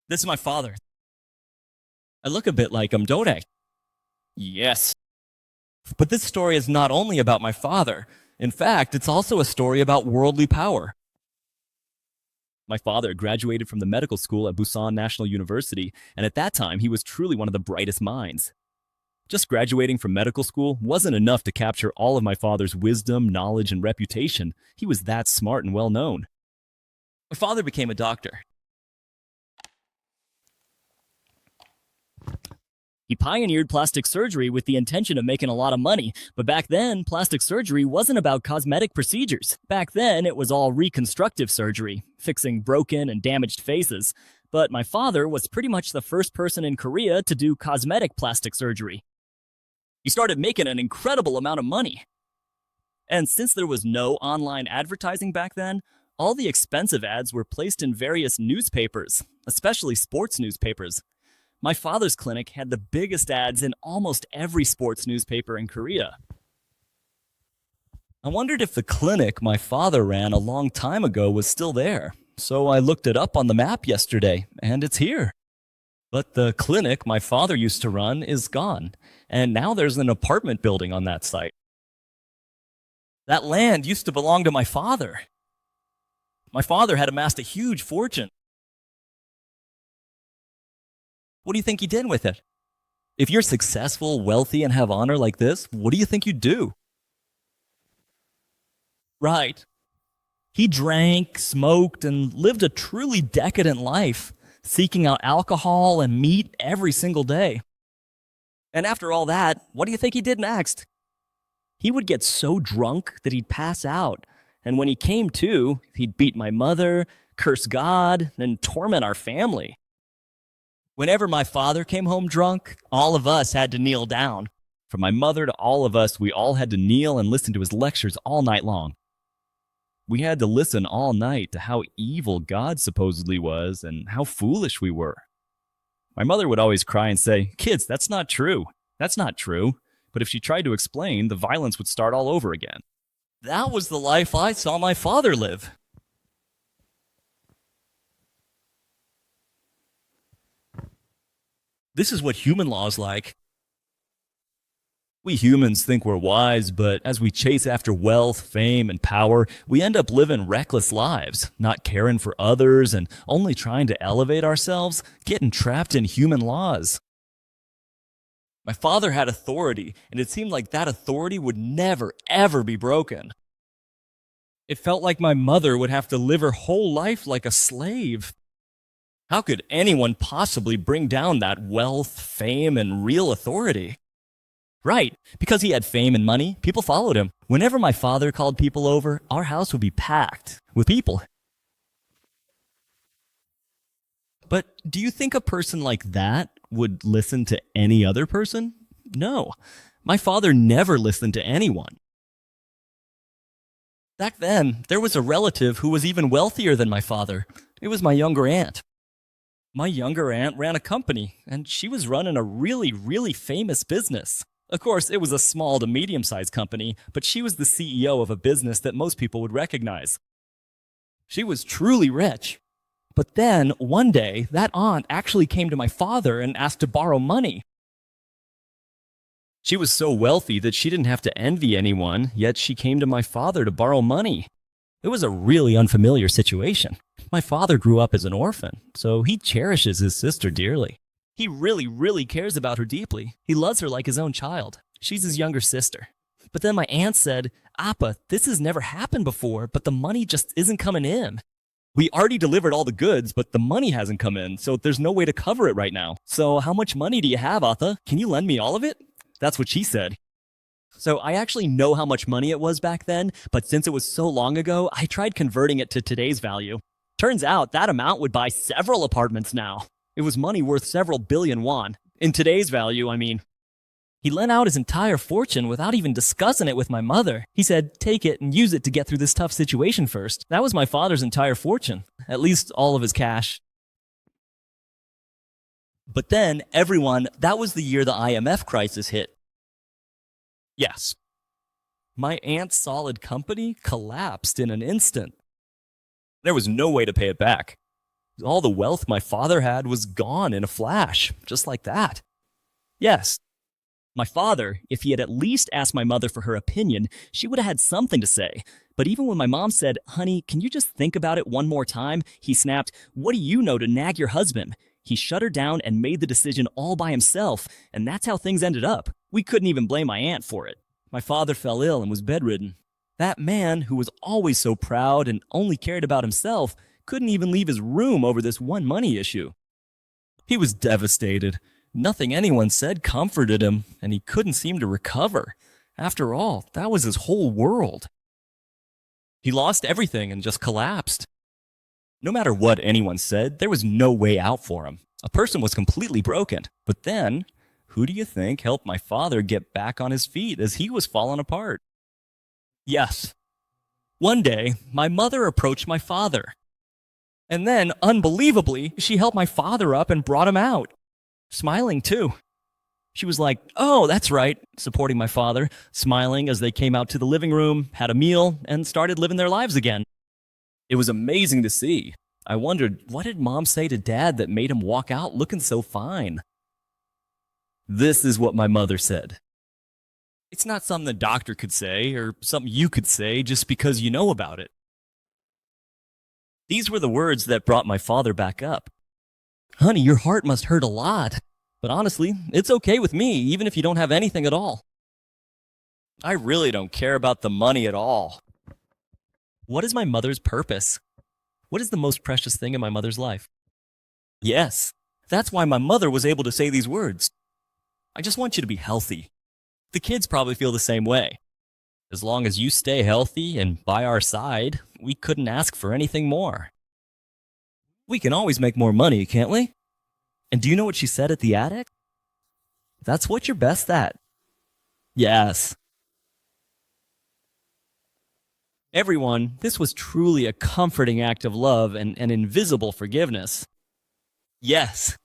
This is my father. I look a bit like him, don't I? Yes. But this story is not only about my father. In fact, it's also a story about worldly power. My father graduated from the medical school at Busan National University, and at that time, he was truly one of the brightest minds. Just graduating from medical school wasn't enough to capture all of my father's wisdom, knowledge, and reputation. He was that smart and well known. My father became a doctor. He pioneered plastic surgery with the intention of making a lot of money, but back then, plastic surgery wasn't about cosmetic procedures. Back then, it was all reconstructive surgery, fixing broken and damaged faces. But my father was pretty much the first person in Korea to do cosmetic plastic surgery. He started making an incredible amount of money. And since there was no online advertising back then, all the expensive ads were placed in various newspapers, especially sports newspapers. My father's clinic had the biggest ads in almost every sports newspaper in Korea. I wondered if the clinic my father ran a long time ago was still there, so I looked it up on the map yesterday, and it's here. But the clinic my father used to run is gone, and now there's an apartment building on that site. That land used to belong to my father. My father had amassed a huge fortune. What do you think he did with it? If you're successful, wealthy, and have honor like this, what do you think you'd do? Right. He drank, smoked, and lived a truly decadent life, seeking out alcohol and meat every single day. And after all that, what do you think he did next? He would get so drunk that he'd pass out, and when he came to, he'd beat my mother, curse God, and torment our family. Whenever my father came home drunk, all of us had to kneel down. From my mother to all of us, we all had to kneel and listen to his lectures all night long. We had to listen all night to how evil God supposedly was and how foolish we were. My mother would always cry and say, "Kids, that's not true. That's not true." But if she tried to explain, the violence would start all over again. That was the life I saw my father live. This is what human law is like. We humans think we're wise, but as we chase after wealth, fame, and power, we end up living reckless lives, not caring for others and only trying to elevate ourselves, getting trapped in human laws. My father had authority, and it seemed like that authority would never, ever be broken. It felt like my mother would have to live her whole life like a slave. How could anyone possibly bring down that wealth, fame, and real authority? Right, because he had fame and money, people followed him. Whenever my father called people over, our house would be packed with people. But do you think a person like that would listen to any other person? No. My father never listened to anyone. Back then, there was a relative who was even wealthier than my father. It was my younger aunt. My younger aunt ran a company, and she was running a really, really famous business. Of course, it was a small to medium-sized company, but she was the CEO of a business that most people would recognize. She was truly rich. But then, one day, that aunt actually came to my father and asked to borrow money. She was so wealthy that she didn't have to envy anyone, yet she came to my father to borrow money. It was a really unfamiliar situation. My father grew up as an orphan, so he cherishes his sister dearly. He really, really cares about her deeply. He loves her like his own child. She's his younger sister. But then my aunt said, "Appa, this has never happened before, but the money just isn't coming in. We already delivered all the goods, but the money hasn't come in, so there's no way to cover it right now. So how much money do you have, Atha? Can you lend me all of it?" That's what she said. So I actually know how much money it was back then, but since it was so long ago, I tried converting it to today's value. Turns out that amount would buy several apartments now. It was money worth several billion won. In today's value, I mean. He lent out his entire fortune without even discussing it with my mother. He said, "Take it and use it to get through this tough situation first." That was my father's entire fortune, at least all of his cash. But then, that was the year the IMF crisis hit. Yes. My aunt's solid company collapsed in an instant. There was no way to pay it back. All the wealth my father had was gone in a flash, just like that. Yes, my father, if he had at least asked my mother for her opinion, she would have had something to say. But even when my mom said, "Honey, can you just think about it one more time?" he snapped, "What do you know to nag your husband?" He shut her down and made the decision all by himself, and that's how things ended up. We couldn't even blame my aunt for it. My father fell ill and was bedridden. That man, who was always so proud and only cared about himself, couldn't even leave his room over this one money issue. He was devastated. Nothing anyone said comforted him, and he couldn't seem to recover. After all, that was his whole world. He lost everything and just collapsed. No matter what anyone said, there was no way out for him. A person was completely broken. But then, who do you think helped my father get back on his feet as he was falling apart? Yes. One day, my mother approached my father. And then, unbelievably, she helped my father up and brought him out. Smiling, too. She was like, "Oh, that's right," supporting my father, smiling as they came out to the living room, had a meal, and started living their lives again. It was amazing to see. I wondered, what did Mom say to Dad that made him walk out looking so fine? This is what my mother said. It's not something the doctor could say or something you could say just because you know about it. These were the words that brought my father back up. "Honey, your heart must hurt a lot. But honestly, it's okay with me, even if you don't have anything at all. I really don't care about the money at all." What is my mother's purpose? What is the most precious thing in my mother's life? Yes, that's why my mother was able to say these words. "I just want you to be healthy." The kids probably feel the same way. As long as you stay healthy and by our side, we couldn't ask for anything more. We can always make more money, can't we? And do you know what she said at the attic? "That's what you're best at." Yes. Everyone, this was truly a comforting act of love and an invisible forgiveness. Yes.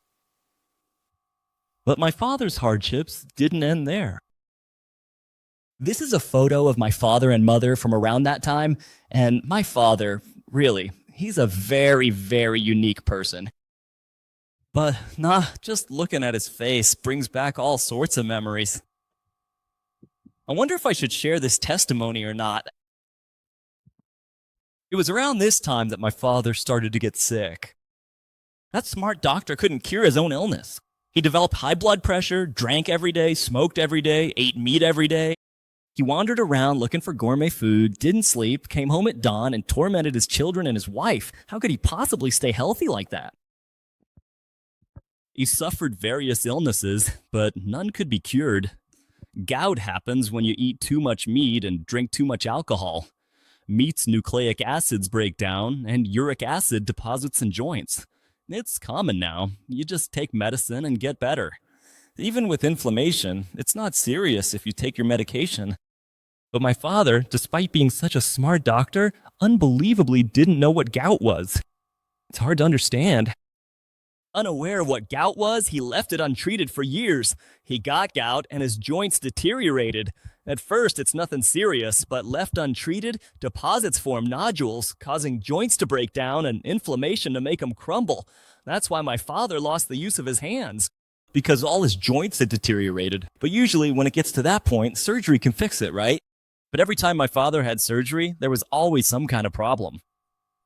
But my father's hardships didn't end there. This is a photo of my father and mother from around that time, and my father, really, he's a very, very unique person. But just looking at his face brings back all sorts of memories. I wonder if I should share this testimony or not. It was around this time that my father started to get sick. That smart doctor couldn't cure his own illness. He developed high blood pressure, drank every day, smoked every day, ate meat every day. He wandered around looking for gourmet food, didn't sleep, came home at dawn, and tormented his children and his wife. How could he possibly stay healthy like that? He suffered various illnesses, but none could be cured. Gout happens when you eat too much meat and drink too much alcohol. Meat's nucleic acids break down, and uric acid deposits in joints. It's common now. You just take medicine and get better. Even with inflammation, it's not serious if you take your medication. But my father, despite being such a smart doctor, unbelievably didn't know what gout was. It's hard to understand. Unaware of what gout was, he left it untreated for years. He got gout and his joints deteriorated. At first, it's nothing serious, but left untreated, deposits form nodules, causing joints to break down and inflammation to make them crumble. That's why my father lost the use of his hands, because all his joints had deteriorated. But usually, when it gets to that point, surgery can fix it, right? But every time my father had surgery, there was always some kind of problem.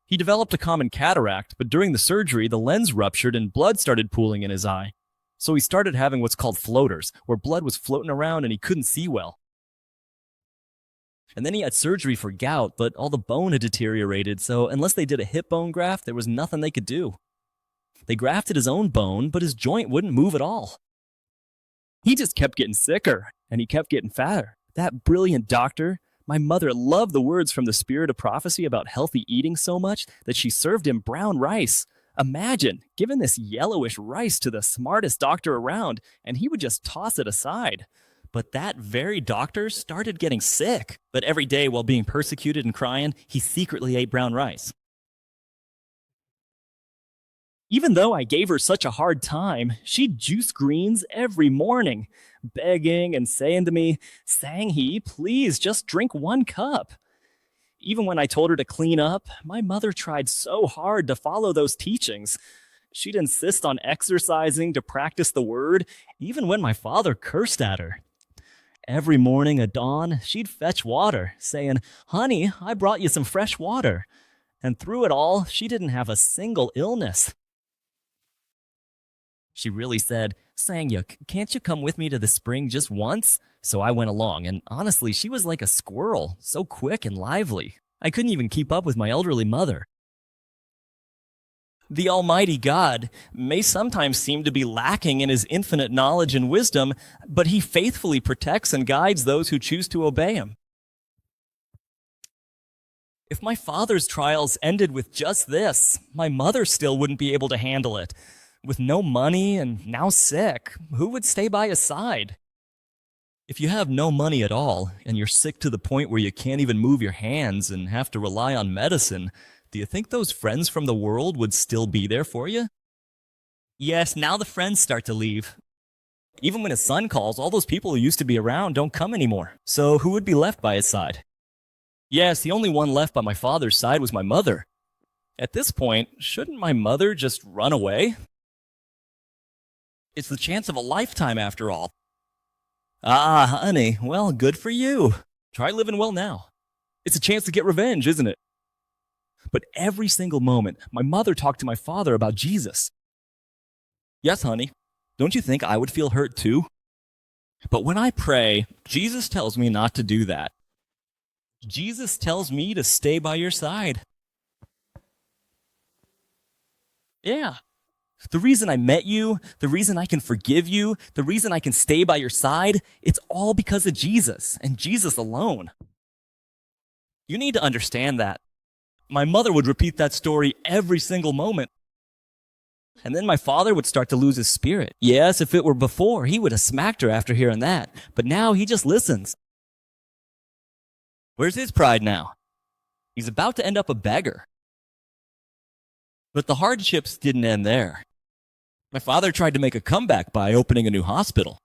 He developed a common cataract, but during the surgery, the lens ruptured and blood started pooling in his eye. So he started having what's called floaters, where blood was floating around and he couldn't see well. And then he had surgery for gout, but all the bone had deteriorated, so unless they did a hip bone graft, there was nothing they could do. They grafted his own bone, but his joint wouldn't move at all. He just kept getting sicker, and he kept getting fatter. That brilliant doctor, my mother loved the words from the Spirit of Prophecy about healthy eating so much that she served him brown rice. Imagine giving this yellowish rice to the smartest doctor around, and he would just toss it aside. But that very doctor started getting sick. But every day while being persecuted and crying, he secretly ate brown rice. Even though I gave her such a hard time, she'd juice greens every morning, begging and saying to me, "Sang-hee, please just drink 1 cup." Even when I told her to clean up, my mother tried so hard to follow those teachings. She'd insist on exercising to practice the word, even when my father cursed at her. Every morning at dawn, she'd fetch water, saying, "Honey, I brought you some fresh water." And through it all, she didn't have a single illness. She really said, "Sang-yuk, can't you come with me to the spring just once?" So I went along, and honestly, she was like a squirrel, so quick and lively. I couldn't even keep up with my elderly mother. The Almighty God may sometimes seem to be lacking in his infinite knowledge and wisdom, but he faithfully protects and guides those who choose to obey him. If my father's trials ended with just this, my mother still wouldn't be able to handle it. With no money and now sick, who would stay by his side? If you have no money at all, and you're sick to the point where you can't even move your hands and have to rely on medicine, do you think those friends from the world would still be there for you? Yes, now the friends start to leave. Even when his son calls, all those people who used to be around don't come anymore. So who would be left by his side? Yes, the only one left by my father's side was my mother. At this point, shouldn't my mother just run away? It's the chance of a lifetime after all. Ah, honey, well, good for you. Try living well now. It's a chance to get revenge, isn't it? But every single moment, my mother talked to my father about Jesus. Yes, honey, don't you think I would feel hurt too? But when I pray, Jesus tells me not to do that. Jesus tells me to stay by your side. Yeah. The reason I met you, the reason I can forgive you, the reason I can stay by your side, it's all because of Jesus, and Jesus alone. You need to understand that. My mother would repeat that story every single moment. And then my father would start to lose his spirit. Yes, if it were before, he would have smacked her after hearing that. But now he just listens. Where's his pride now? He's about to end up a beggar. But the hardships didn't end there. My father tried to make a comeback by opening a new hospital.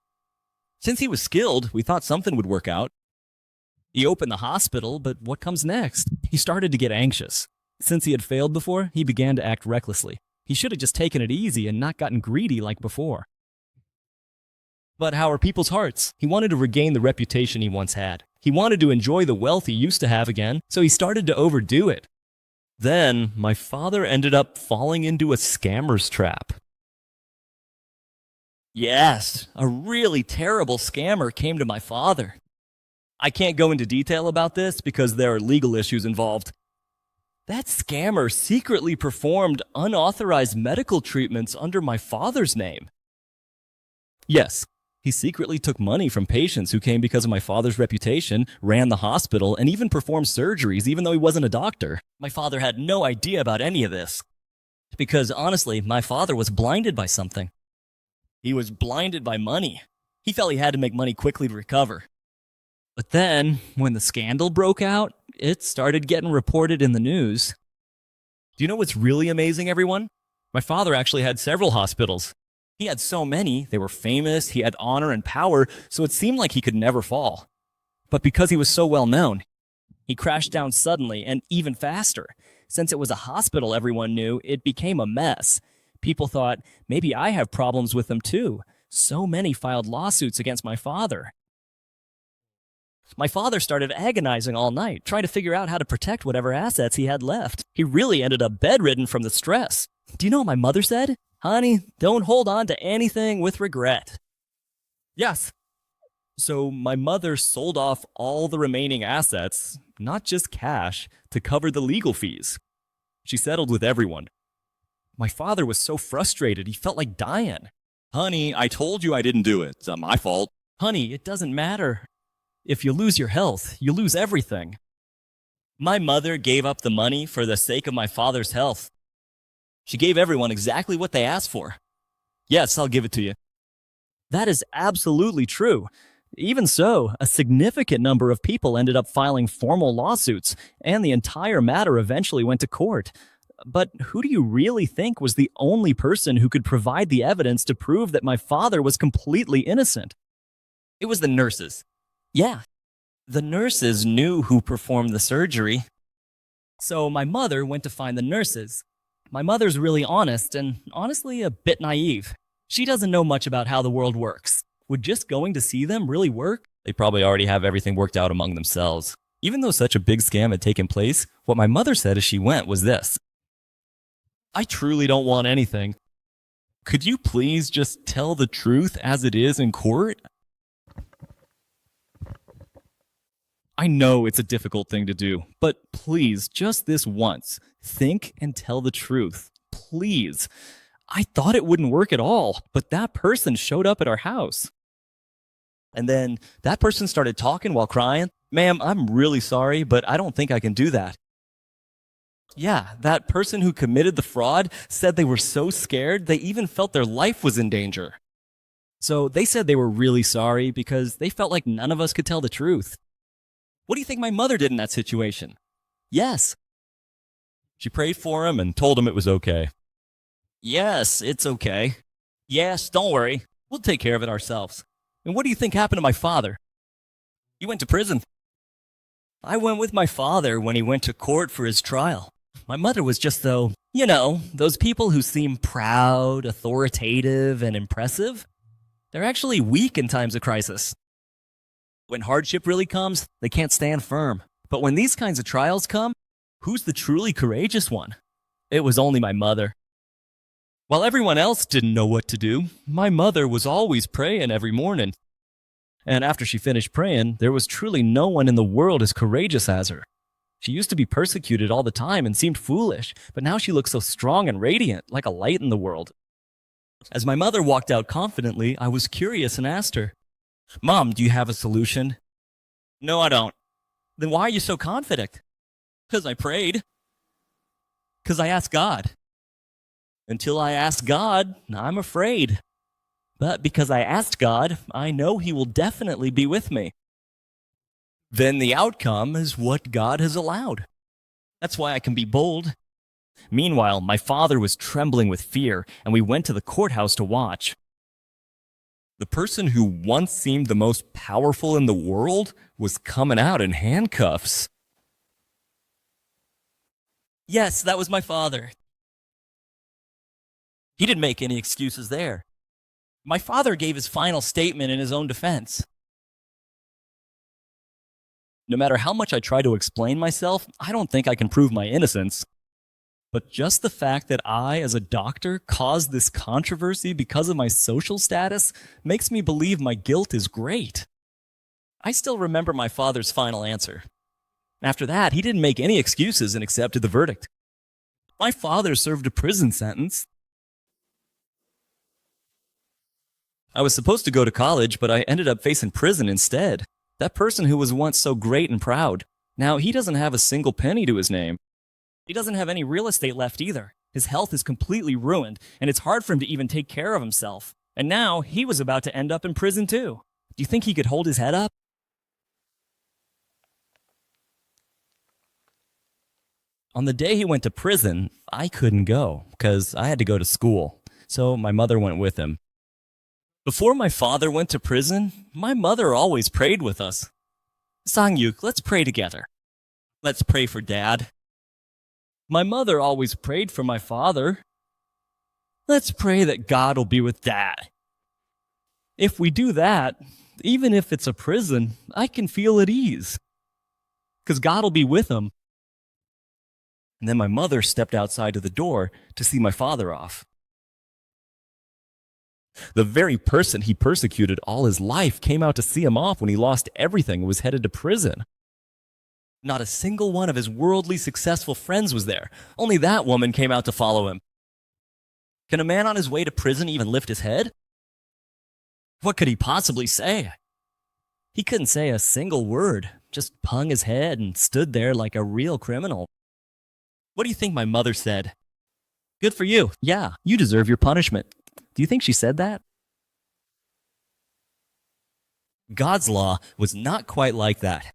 Since he was skilled, we thought something would work out. He opened the hospital, but what comes next? He started to get anxious. Since he had failed before, he began to act recklessly. He should have just taken it easy and not gotten greedy like before. But how are people's hearts? He wanted to regain the reputation he once had. He wanted to enjoy the wealth he used to have again, so he started to overdo it. Then, my father ended up falling into a scammer's trap. Yes, a really terrible scammer came to my father. I can't go into detail about this because there are legal issues involved. That scammer secretly performed unauthorized medical treatments under my father's name. Yes, he secretly took money from patients who came because of my father's reputation, ran the hospital, and even performed surgeries even though he wasn't a doctor. My father had no idea about any of this. Because honestly, my father was blinded by something. He was blinded by money. He felt he had to make money quickly to recover. But then, when the scandal broke out, it started getting reported in the news. Do you know what's really amazing, everyone? My father actually had several hospitals. He had so many, they were famous, he had honor and power, so it seemed like he could never fall. But because he was so well known, he crashed down suddenly and even faster. Since it was a hospital everyone knew, it became a mess. People thought, maybe I have problems with them too. So many filed lawsuits against my father. My father started agonizing all night, trying to figure out how to protect whatever assets he had left. He really ended up bedridden from the stress. Do you know what my mother said? Honey, don't hold on to anything with regret. Yes. So my mother sold off all the remaining assets, not just cash, to cover the legal fees. She settled with everyone. My father was so frustrated, he felt like dying. Honey, I told you I didn't do it. It's not my fault. Honey, it doesn't matter. If you lose your health, you lose everything. My mother gave up the money for the sake of my father's health. She gave everyone exactly what they asked for. Yes, I'll give it to you. That is absolutely true. Even so, a significant number of people ended up filing formal lawsuits, and the entire matter eventually went to court. But who do you really think was the only person who could provide the evidence to prove that my father was completely innocent? It was the nurses. Yeah, the nurses knew who performed the surgery. So my mother went to find the nurses. My mother's really honest and honestly a bit naive. She doesn't know much about how the world works. Would just going to see them really work? They probably already have everything worked out among themselves. Even though such a big scam had taken place, what my mother said as she went was this: I truly don't want anything. Could you please just tell the truth as it is in court? I know it's a difficult thing to do, but please, just this once, think and tell the truth. Please. I thought it wouldn't work at all, but that person showed up at our house. And then that person started talking while crying. Ma'am, I'm really sorry, but I don't think I can do that. Yeah, that person who committed the fraud said they were so scared they even felt their life was in danger. So they said they were really sorry because they felt like none of us could tell the truth. What do you think my mother did in that situation? Yes. She prayed for him and told him it was okay. Yes, it's okay. Yes, don't worry. We'll take care of it ourselves. And what do you think happened to my father? He went to prison. I went with my father when he went to court for his trial. My mother was just those people who seem proud, authoritative, and impressive. They're actually weak in times of crisis. When hardship really comes, they can't stand firm. But when these kinds of trials come, who's the truly courageous one? It was only my mother. While everyone else didn't know what to do, my mother was always praying every morning. And after she finished praying, there was truly no one in the world as courageous as her. She used to be persecuted all the time and seemed foolish, but now she looks so strong and radiant, like a light in the world. As my mother walked out confidently, I was curious and asked her, Mom, do you have a solution? No, I don't. Then why are you so confident? Because I prayed. Because I asked God. Until I ask God, I'm afraid. But because I asked God, I know He will definitely be with me. Then the outcome is what God has allowed. That's why I can be bold. Meanwhile, my father was trembling with fear, and we went to the courthouse to watch. The person who once seemed the most powerful in the world was coming out in handcuffs. Yes, that was my father. He didn't make any excuses there. My father gave his final statement in his own defense. No matter how much I try to explain myself, I don't think I can prove my innocence. But just the fact that I, as a doctor, caused this controversy because of my social status makes me believe my guilt is great. I still remember my father's final answer. After that, he didn't make any excuses and accepted the verdict. My father served a prison sentence. I was supposed to go to college, but I ended up facing prison instead. That person who was once so great and proud, now he doesn't have a single penny to his name. He doesn't have any real estate left either. His health is completely ruined, and it's hard for him to even take care of himself. And now he was about to end up in prison too. Do you think he could hold his head up? On the day he went to prison, I couldn't go because I had to go to school. So my mother went with him. Before my father went to prison, my mother always prayed with us. Sang-yuk, let's pray together. Let's pray for Dad. My mother always prayed for my father. Let's pray that God will be with Dad. If we do that, even if it's a prison, I can feel at ease. Because God will be with him. And then my mother stepped outside to the door to see my father off. The very person he persecuted all his life came out to see him off when he lost everything and was headed to prison. Not a single one of his worldly successful friends was there. Only that woman came out to follow him. Can a man on his way to prison even lift his head? What could he possibly say? He couldn't say a single word, just hung his head and stood there like a real criminal. What do you think my mother said? Good for you. Yeah, you deserve your punishment. Do you think she said that? God's law was not quite like that.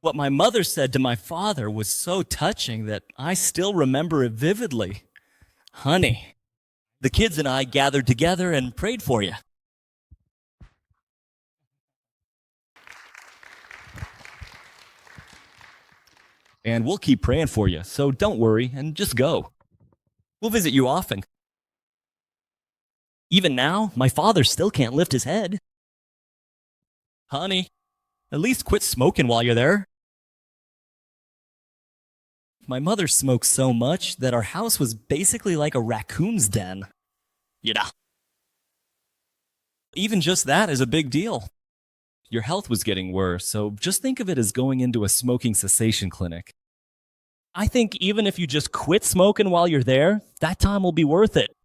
What my mother said to my father was so touching that I still remember it vividly. Honey, the kids and I gathered together and prayed for you. And we'll keep praying for you, so don't worry and just go. We'll visit you often. Even now, my father still can't lift his head. Honey, at least quit smoking while you're there. My mother smoked so much that our house was basically like a raccoon's den. You know. Even just that is a big deal. Your health was getting worse, so just think of it as going into a smoking cessation clinic. I think even if you just quit smoking while you're there, that time will be worth it.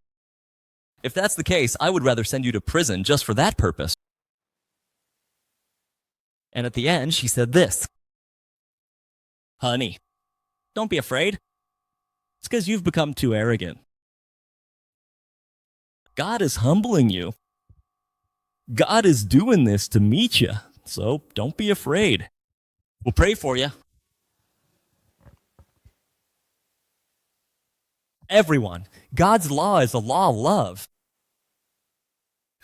If that's the case, I would rather send you to prison just for that purpose. And at the end, she said this. Honey, don't be afraid. It's because you've become too arrogant. God is humbling you. God is doing this to meet you, so don't be afraid. We'll pray for you. Everyone, God's law is a law of love.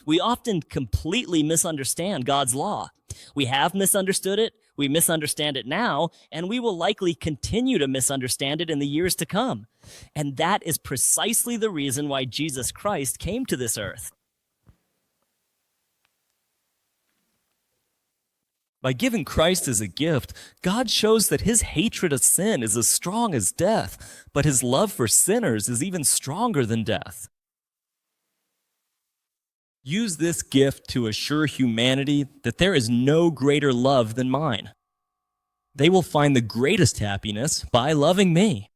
We often completely misunderstand God's law. We have misunderstood it, we misunderstand it now, and we will likely continue to misunderstand it in the years to come. And that is precisely the reason why Jesus Christ came to this earth. By giving Christ as a gift, God shows that his hatred of sin is as strong as death, but his love for sinners is even stronger than death. Use this gift to assure humanity that there is no greater love than mine. They will find the greatest happiness by loving me.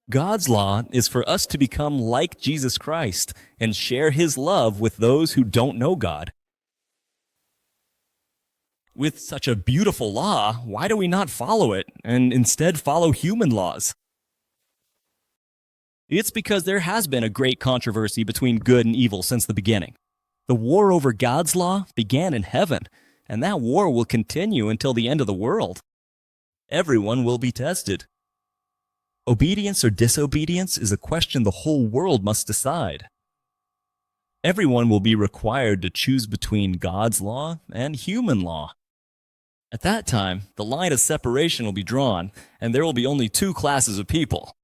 God's law is for us to become like Jesus Christ and share his love with those who don't know God. With such a beautiful law, why do we not follow it and instead follow human laws? It's because there has been a great controversy between good and evil since the beginning. The war over God's law began in heaven, and that war will continue until the end of the world. Everyone will be tested. Obedience or disobedience is a question the whole world must decide. Everyone will be required to choose between God's law and human law. At that time, the line of separation will be drawn, and there will be only two classes of people.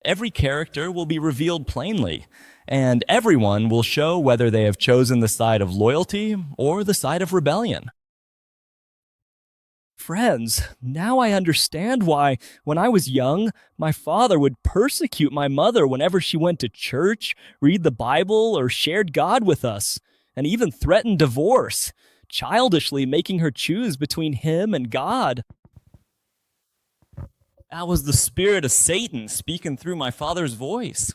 Every character will be revealed plainly, and everyone will show whether they have chosen the side of loyalty or the side of rebellion. Friends, now I understand why, when I was young, my father would persecute my mother whenever she went to church, read the Bible, or shared God with us, and even threatened divorce, childishly making her choose between him and God. That was the spirit of Satan speaking through my father's voice.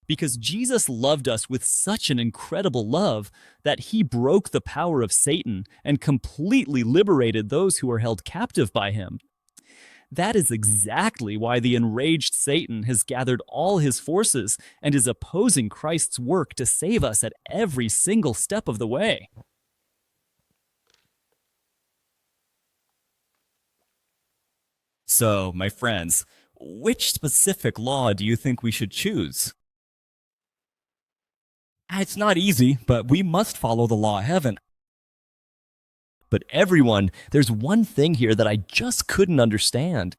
Because Jesus loved us with such an incredible love that he broke the power of Satan and completely liberated those who were held captive by him. That is exactly why the enraged Satan has gathered all his forces and is opposing Christ's work to save us at every single step of the way. So, my friends, which specific law do you think we should choose? It's not easy, but we must follow the law of heaven. But everyone, there's one thing here that I just couldn't understand.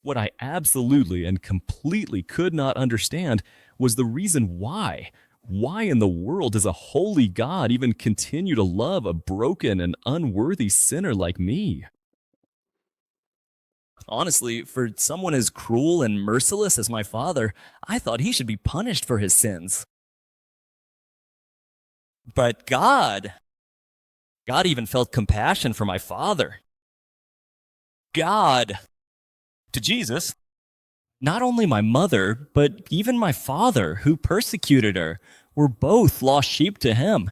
What I absolutely and completely could not understand was the reason why. Why in the world does a holy God even continue to love a broken and unworthy sinner like me? Honestly, for someone as cruel and merciless as my father, I thought he should be punished for his sins. But God even felt compassion for my father. God, to Jesus, not only my mother, but even my father, who persecuted her, were both lost sheep to him.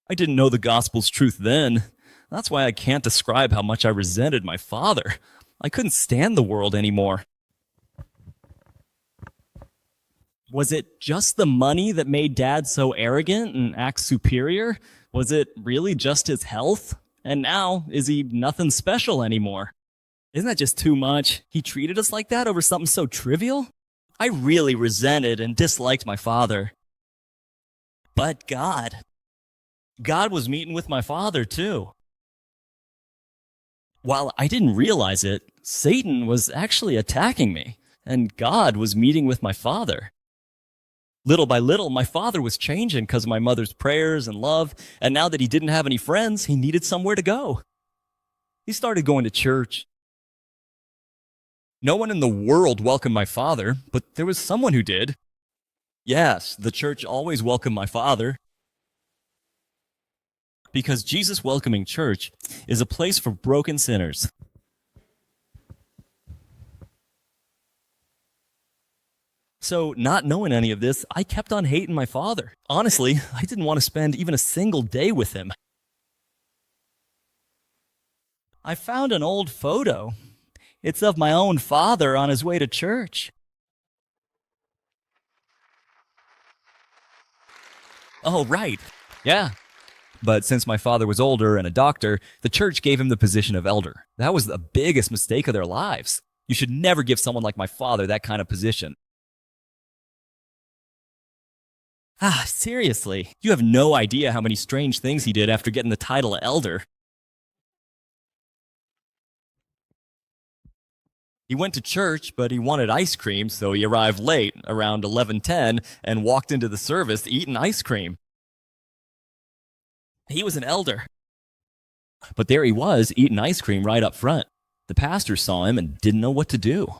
I didn't know the gospel's truth then. That's why I can't describe how much I resented my father. I couldn't stand the world anymore. Was it just the money that made Dad so arrogant and act superior? Was it really just his health? And now, is he nothing special anymore? Isn't that just too much? He treated us like that over something so trivial? I really resented and disliked my father. But God God was meeting with my father, too. While I didn't realize it, Satan was actually attacking me, and God was meeting with my father. Little by little, my father was changing because of my mother's prayers and love, and now that he didn't have any friends, he needed somewhere to go. He started going to church. No one in the world welcomed my father, but there was someone who did. Yes, the church always welcomed my father, because Jesus' welcoming church is a place for broken sinners. So, not knowing any of this, I kept on hating my father. Honestly, I didn't want to spend even a single day with him. I found an old photo. It's of my own father on his way to church. Oh, right. Yeah. But since my father was older and a doctor, the church gave him the position of elder. That was the biggest mistake of their lives. You should never give someone like my father that kind of position. Seriously, you have no idea how many strange things he did after getting the title of elder. He went to church, but he wanted ice cream, so he arrived late, around 11:10, and walked into the service eating ice cream. He was an elder. But there he was, eating ice cream right up front. The pastor saw him and didn't know what to do.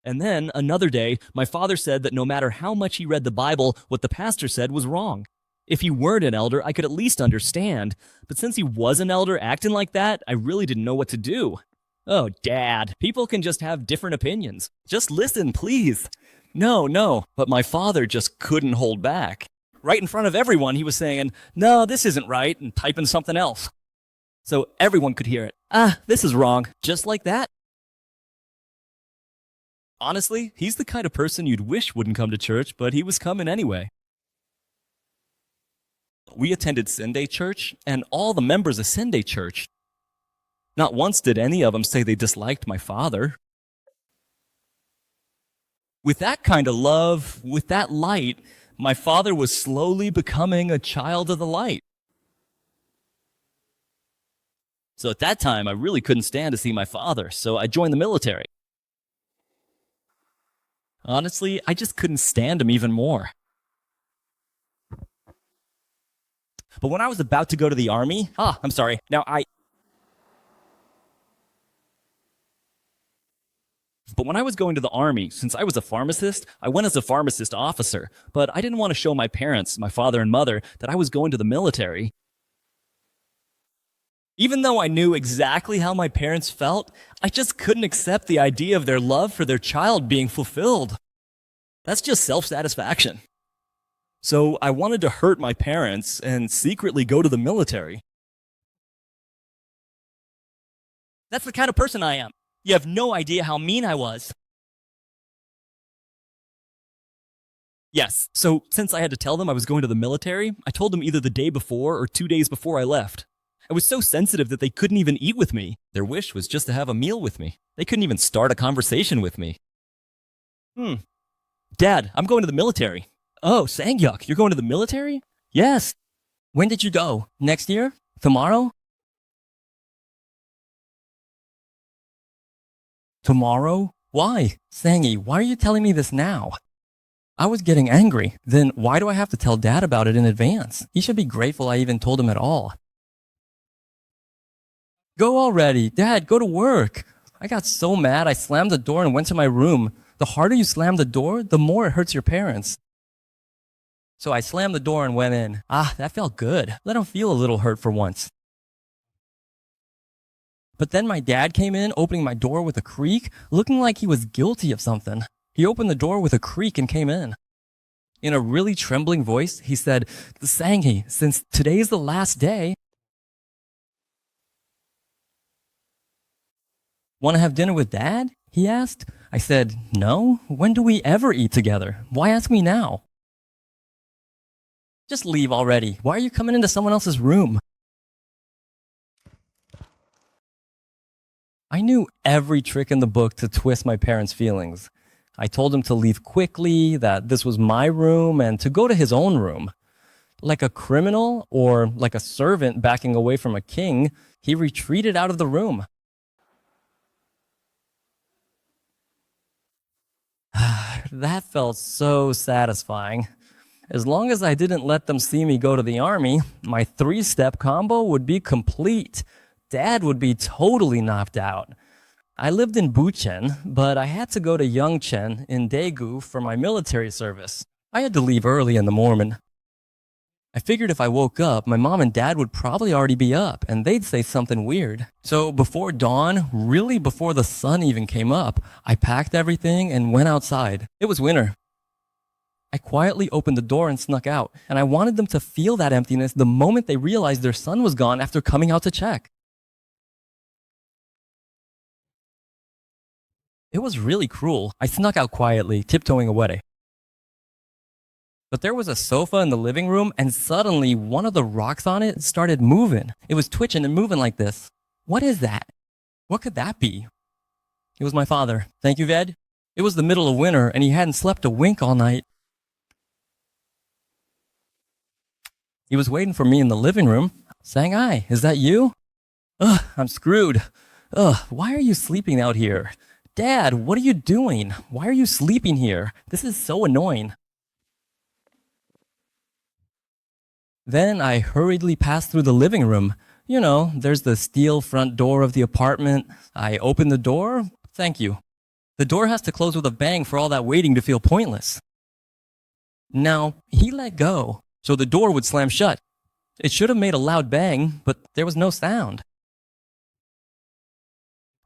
And then, another day, my father said that no matter how much he read the Bible, what the pastor said was wrong. If he weren't an elder, I could at least understand. But since he was an elder acting like that, I really didn't know what to do. Oh, Dad, people can just have different opinions. Just listen, please. No, but my father just couldn't hold back. Right in front of everyone, he was saying, "No, this isn't right," and typing something else. So everyone could hear it. This is wrong. Just like that. Honestly, he's the kind of person you'd wish wouldn't come to church, but he was coming anyway. We attended Sunday church, and all the members of Sunday church. Not once did any of them say they disliked my father. With that kind of love, with that light, my father was slowly becoming a child of the light. So at that time, I really couldn't stand to see my father, so I joined the military. Honestly, I just couldn't stand him even more. But when I was about to go to the army, I'm sorry. But when I was going to the army, since I was a pharmacist, I went as a pharmacist officer. But I didn't want to show my parents, my father and mother, that I was going to the military. Even though I knew exactly how my parents felt, I just couldn't accept the idea of their love for their child being fulfilled. That's just self-satisfaction. So I wanted to hurt my parents and secretly go to the military. That's the kind of person I am. You have no idea how mean I was. Yes, so since I had to tell them I was going to the military, I told them either the day before or 2 days before I left. I was so sensitive that they couldn't even eat with me. Their wish was just to have a meal with me. They couldn't even start a conversation with me. Dad, I'm going to the military. Oh, Sangyuk, you're going to the military? Yes. When did you go? Next year? Tomorrow? Tomorrow? Why? Sangi, why are you telling me this now? I was getting angry. Then why do I have to tell Dad about it in advance? He should be grateful I even told him at all. Go already. Dad, go to work. I got so mad I slammed the door and went to my room. The harder you slam the door, the more it hurts your parents. So I slammed the door and went in. That felt good. Let him feel a little hurt for once. But then my dad came in, opening my door with a creak, looking like he was guilty of something. He opened the door with a creak and came in. In a really trembling voice, he said, "Sanghi, since today's the last day, want to have dinner with Dad?" he asked. I said, "No. When do we ever eat together? Why ask me now?" Just leave already. Why are you coming into someone else's room? I knew every trick in the book to twist my parents' feelings. I told him to leave quickly, that this was my room, and to go to his own room. Like a criminal or like a servant backing away from a king, he retreated out of the room. That felt so satisfying. As long as I didn't let them see me go to the army, my 3-step combo would be complete. Dad would be totally knocked out. I lived in Buchen, but I had to go to Yongchen in Daegu for my military service. I had to leave early in the morning. I figured if I woke up, my mom and dad would probably already be up, and they'd say something weird. So before dawn, really before the sun even came up, I packed everything and went outside. It was winter. I quietly opened the door and snuck out, and I wanted them to feel that emptiness the moment they realized their son was gone after coming out to check. It was really cruel. I snuck out quietly, tiptoeing away. But there was a sofa in the living room, and suddenly one of the rocks on it started moving. It was twitching and moving like this. What is that? What could that be? It was my father. Thank you, Ved. It was the middle of winter, and he hadn't slept a wink all night. He was waiting for me in the living room, saying, "Hi, is that you?" Ugh, I'm screwed. Ugh, why are you sleeping out here? Dad, what are you doing? Why are you sleeping here? This is so annoying. Then I hurriedly passed through the living room. You know, there's the steel front door of the apartment. I opened the door. Thank you. The door has to close with a bang for all that waiting to feel pointless. Now, he let go, so the door would slam shut. It should have made a loud bang, but there was no sound.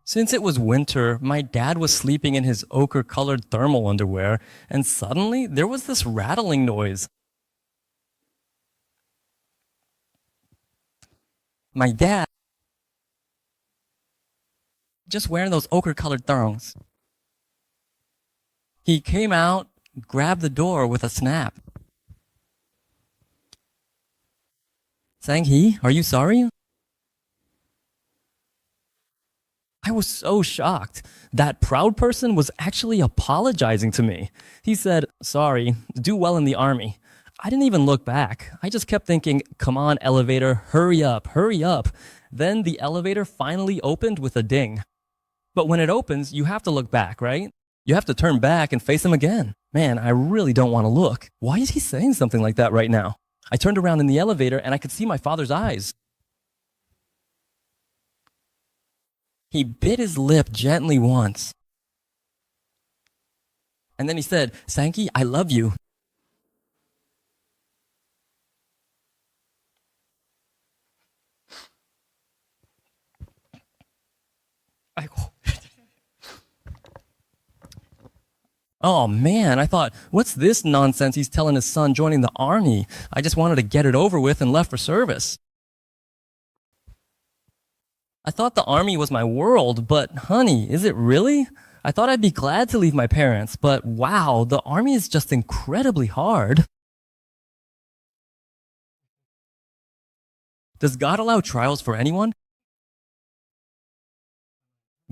Since it was winter, my dad was sleeping in his ochre-colored thermal underwear, and suddenly there was this rattling noise. My dad, just wearing those ochre-colored thongs. He came out, grabbed the door with a snap. Sang-hee, are you sorry? I was so shocked. That proud person was actually apologizing to me. He said, "Sorry, do well in the army." I didn't even look back. I just kept thinking, "Come on, elevator, hurry up, hurry up." Then the elevator finally opened with a ding. But when it opens, you have to look back, right? You have to turn back and face him again. Man, I really don't want to look. Why is he saying something like that right now? I turned around in the elevator and I could see my father's eyes. He bit his lip gently once. And then he said, "Sankey, I love you." Oh man, I thought, what's this nonsense he's telling his son joining the army? I just wanted to get it over with and left for service. I thought the army was my world, but honey, is it really? I thought I'd be glad to leave my parents, but wow, the army is just incredibly hard. Does God allow trials for anyone?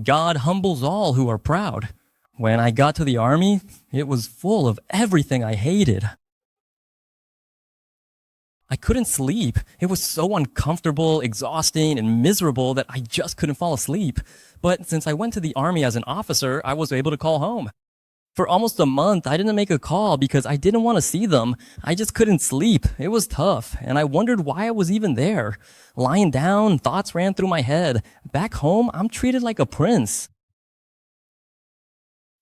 God humbles all who are proud. When I got to the army, it was full of everything I hated. I couldn't sleep. It was so uncomfortable, exhausting, and miserable that I just couldn't fall asleep. But since I went to the army as an officer, I was able to call home. For almost a month, I didn't make a call because I didn't want to see them. I just couldn't sleep. It was tough, and I wondered why I was even there. Lying down, thoughts ran through my head. Back home, I'm treated like a prince.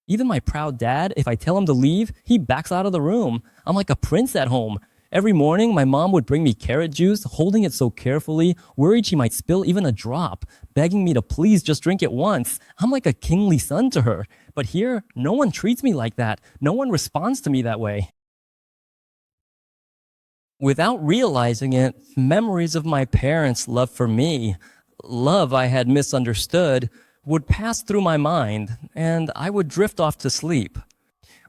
Even my proud dad, if I tell him to leave, he backs out of the room. I'm like a prince at home. Every morning, my mom would bring me carrot juice, holding it so carefully, worried she might spill even a drop, begging me to please just drink it once. I'm like a kingly son to her. But here, no one treats me like that. No one responds to me that way. Without realizing it, memories of my parents' love for me, love I had misunderstood, would pass through my mind, and I would drift off to sleep.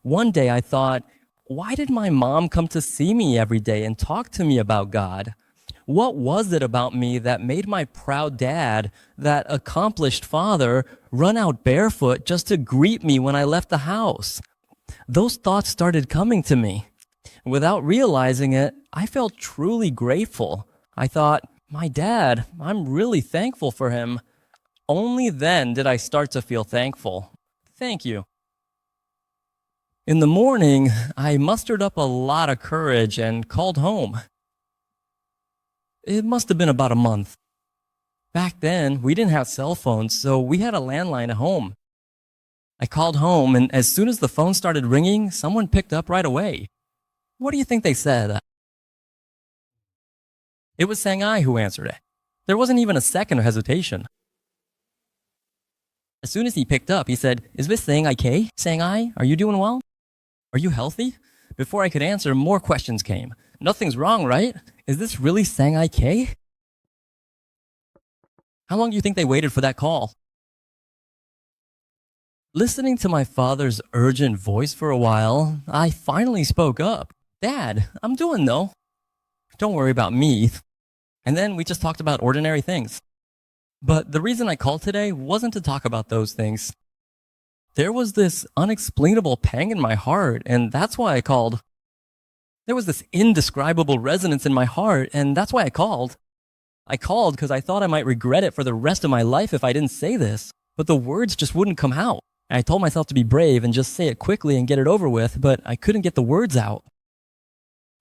One day I thought, why did my mom come to see me every day and talk to me about God? What was it about me that made my proud dad, that accomplished father, run out barefoot just to greet me when I left the house? those thoughts started coming to me. Without realizing it, I felt truly grateful. I thought, my dad, I'm really thankful for him. Only then did I start to feel thankful. Thank you. In the morning, I mustered up a lot of courage and called home. It must have been about a month. Back then, we didn't have cell phones, so we had a landline at home. I called home, and as soon as the phone started ringing, someone picked up right away. What do you think they said? It was Sang-I who answered it. There wasn't even a second of hesitation. As soon as he picked up, he said, "Is this Sang-I K? Sang-I, are you doing well? Are you healthy?" Before I could answer, more questions came. "Nothing's wrong, right? Is this really Sang-I K?" How long do you think they waited for that call? Listening to my father's urgent voice for a while, I finally spoke up. "Dad, I'm doing though. Don't worry about me." And then we just talked about ordinary things. But the reason I called today wasn't to talk about those things. There was this unexplainable pang in my heart, and that's why I called. There was this indescribable resonance in my heart, and that's why I called. I called because I thought I might regret it for the rest of my life if I didn't say this, but the words just wouldn't come out. I told myself to be brave and just say it quickly and get it over with, but I couldn't get the words out.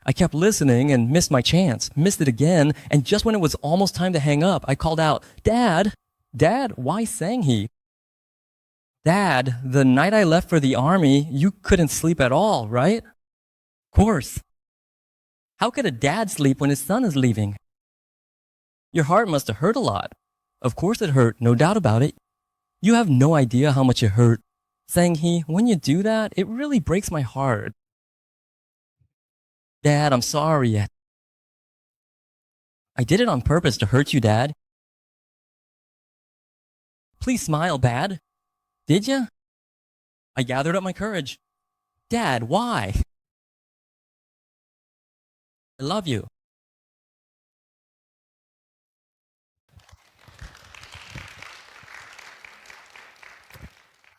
I kept listening and missed my chance, missed it again, and just when it was almost time to hang up, I called out, "Dad, Dad, why sang he?" "Dad, the night I left for the army, you couldn't sleep at all, right?" "Of course." "How could a dad sleep when his son is leaving?" "Your heart must have hurt a lot." "Of course it hurt, no doubt about it. You have no idea how much it hurt." Sang he, "When you do that, it really breaks my heart." "Dad, I'm sorry." "I did it on purpose to hurt you, Dad." "Please smile, Dad." "Did ya?" I gathered up my courage. "Dad, why?" "I love you."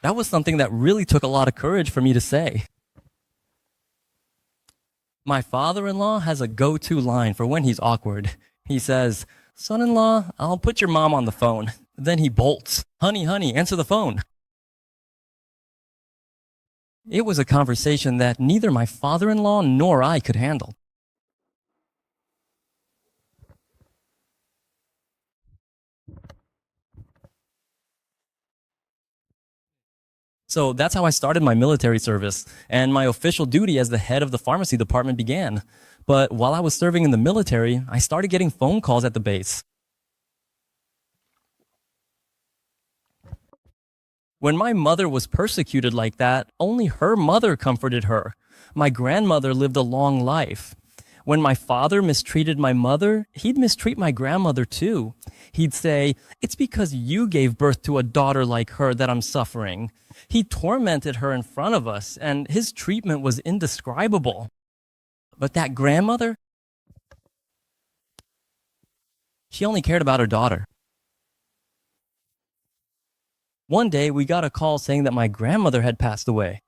That was something that really took a lot of courage for me to say. My father-in-law has a go-to line for when he's awkward. He says, "Son-in-law, I'll put your mom on the phone." Then he bolts. "Honey, honey, answer the phone." It was a conversation that neither my father-in-law nor I could handle. So that's how I started my military service, and my official duty as the head of the pharmacy department began. But while I was serving in the military, I started getting phone calls at the base. When my mother was persecuted like that, only her mother comforted her. My grandmother lived a long life. When my father mistreated my mother, he'd mistreat my grandmother too. He'd say, "It's because you gave birth to a daughter like her that I'm suffering." He tormented her in front of us, and his treatment was indescribable. But that grandmother, she only cared about her daughter. One day, we got a call saying that my grandmother had passed away.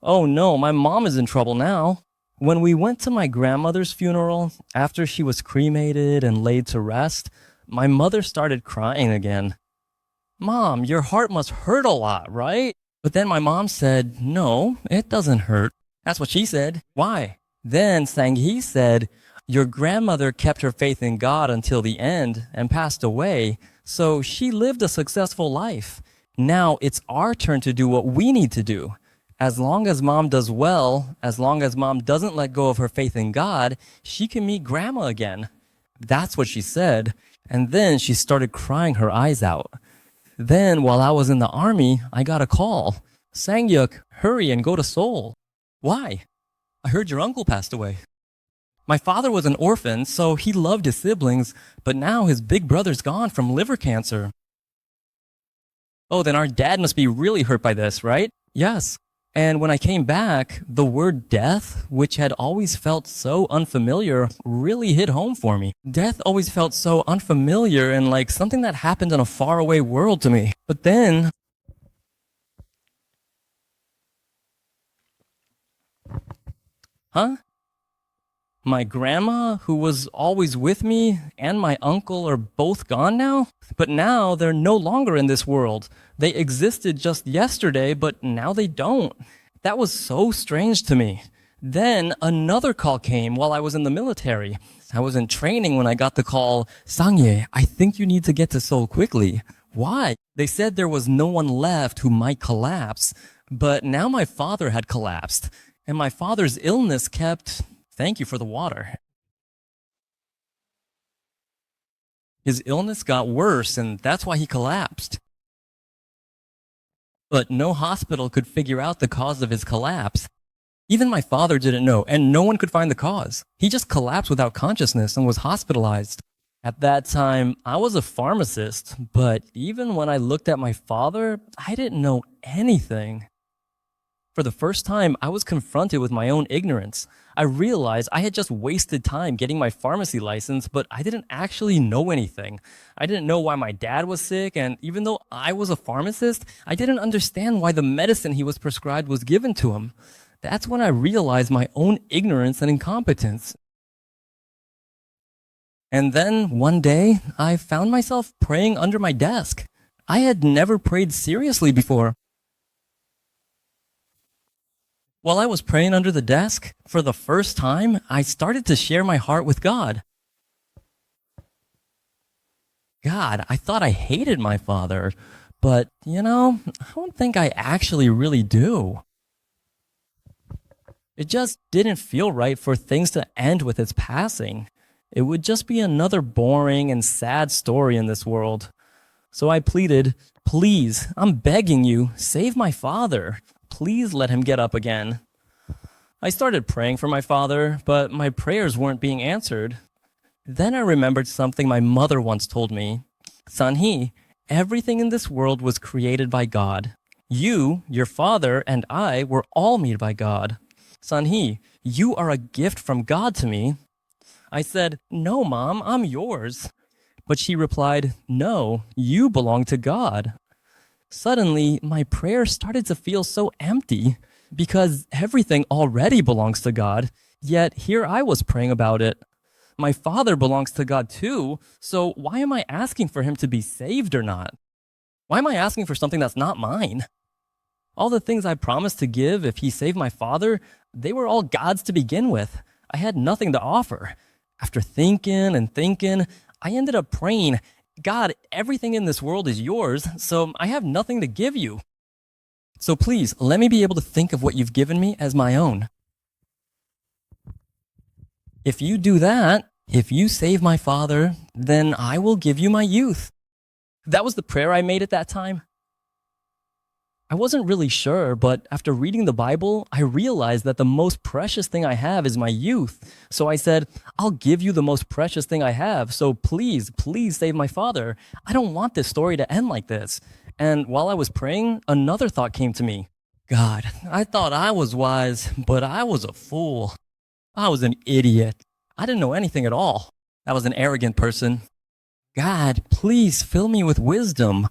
Oh no, my mom is in trouble now. When we went to my grandmother's funeral, after she was cremated and laid to rest, my mother started crying again. "Mom, your heart must hurt a lot, right?" But then my mom said, "No, it doesn't hurt." That's what she said. "Why?" Then Sang-hee said, "Your grandmother kept her faith in God until the end and passed away, so she lived a successful life. Now it's our turn to do what we need to do. As long as mom does well, as long as mom doesn't let go of her faith in God, she can meet grandma again." That's what she said. And then she started crying her eyes out. Then, while I was in the army, I got a call. "Sang-yuk, hurry and go to Seoul." "Why?" "I heard your uncle passed away." My father was an orphan, so he loved his siblings, but now his big brother's gone from liver cancer. "Oh, then our dad must be really hurt by this, right?" "Yes." And when I came back, the word death, which had always felt so unfamiliar, really hit home for me. Death always felt so unfamiliar and like something that happened in a faraway world to me. But then Huh? My grandma, who was always with me, and my uncle are both gone now? But now they're no longer in this world. They existed just yesterday, but now they don't. That was so strange to me. Then another call came while I was in the military. I was in training when I got the call, "Sangye, I think you need to get to Seoul quickly." Why? They said there was no one left who might collapse. But now my father had collapsed, and my father's illness kept... Thank you for the water. His illness got worse, and that's why he collapsed. But no hospital could figure out the cause of his collapse. Even my father didn't know, and no one could find the cause. He just collapsed without consciousness and was hospitalized. At that time, I was a pharmacist, but even when I looked at my father, I didn't know anything. For the first time, I was confronted with my own ignorance. I realized I had just wasted time getting my pharmacy license, but I didn't actually know anything. I didn't know why my dad was sick, and even though I was a pharmacist, I didn't understand why the medicine he was prescribed was given to him. That's when I realized my own ignorance and incompetence. And then one day, I found myself praying under my desk. I had never prayed seriously before. While I was praying under the desk, for the first time, I started to share my heart with God. God, I thought I hated my father, but, I don't think I actually really do. It just didn't feel right for things to end with its passing. It would just be another boring and sad story in this world. So I pleaded, "Please, I'm begging you, save my father. Please let him get up again." I started praying for my father, but my prayers weren't being answered. Then I remembered something my mother once told me. "Sanhee, everything in this world was created by God. You, your father, and I were all made by God. Sanhee, you are a gift from God to me." I said, "No, Mom, I'm yours." But she replied, "No, you belong to God." Suddenly, my prayer started to feel so empty because everything already belongs to God, yet here I was praying about it. My father belongs to God too, so why am I asking for him to be saved or not? Why am I asking for something that's not mine? All the things I promised to give if he saved my father, they were all God's to begin with. I had nothing to offer. After thinking and thinking, I ended up praying, "God, everything in this world is yours, so I have nothing to give you. So please, let me be able to think of what you've given me as my own. If you do that, if you save my father, then I will give you my youth." That was the prayer I made at that time. I wasn't really sure, but after reading the Bible, I realized that the most precious thing I have is my youth. So I said, "I'll give you the most precious thing I have, so please, please save my father. I don't want this story to end like this." And while I was praying, another thought came to me. God, I thought I was wise, but I was a fool. I was an idiot. I didn't know anything at all. I was an arrogant person. God, please fill me with wisdom.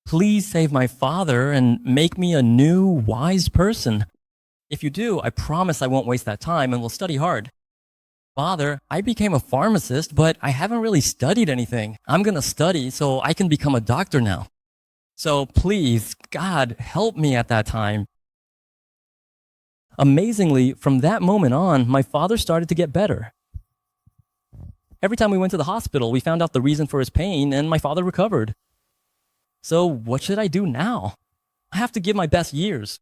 Please save my father and make me a new, wise person. If you do, I promise I won't waste that time and will study hard. Father, I became a pharmacist, but I haven't really studied anything. I'm going to study so I can become a doctor now. So please, God, help me at that time. Amazingly, from that moment on, my father started to get better. Every time we went to the hospital, we found out the reason for his pain, and my father recovered. So what should I do now? I have to give my best years.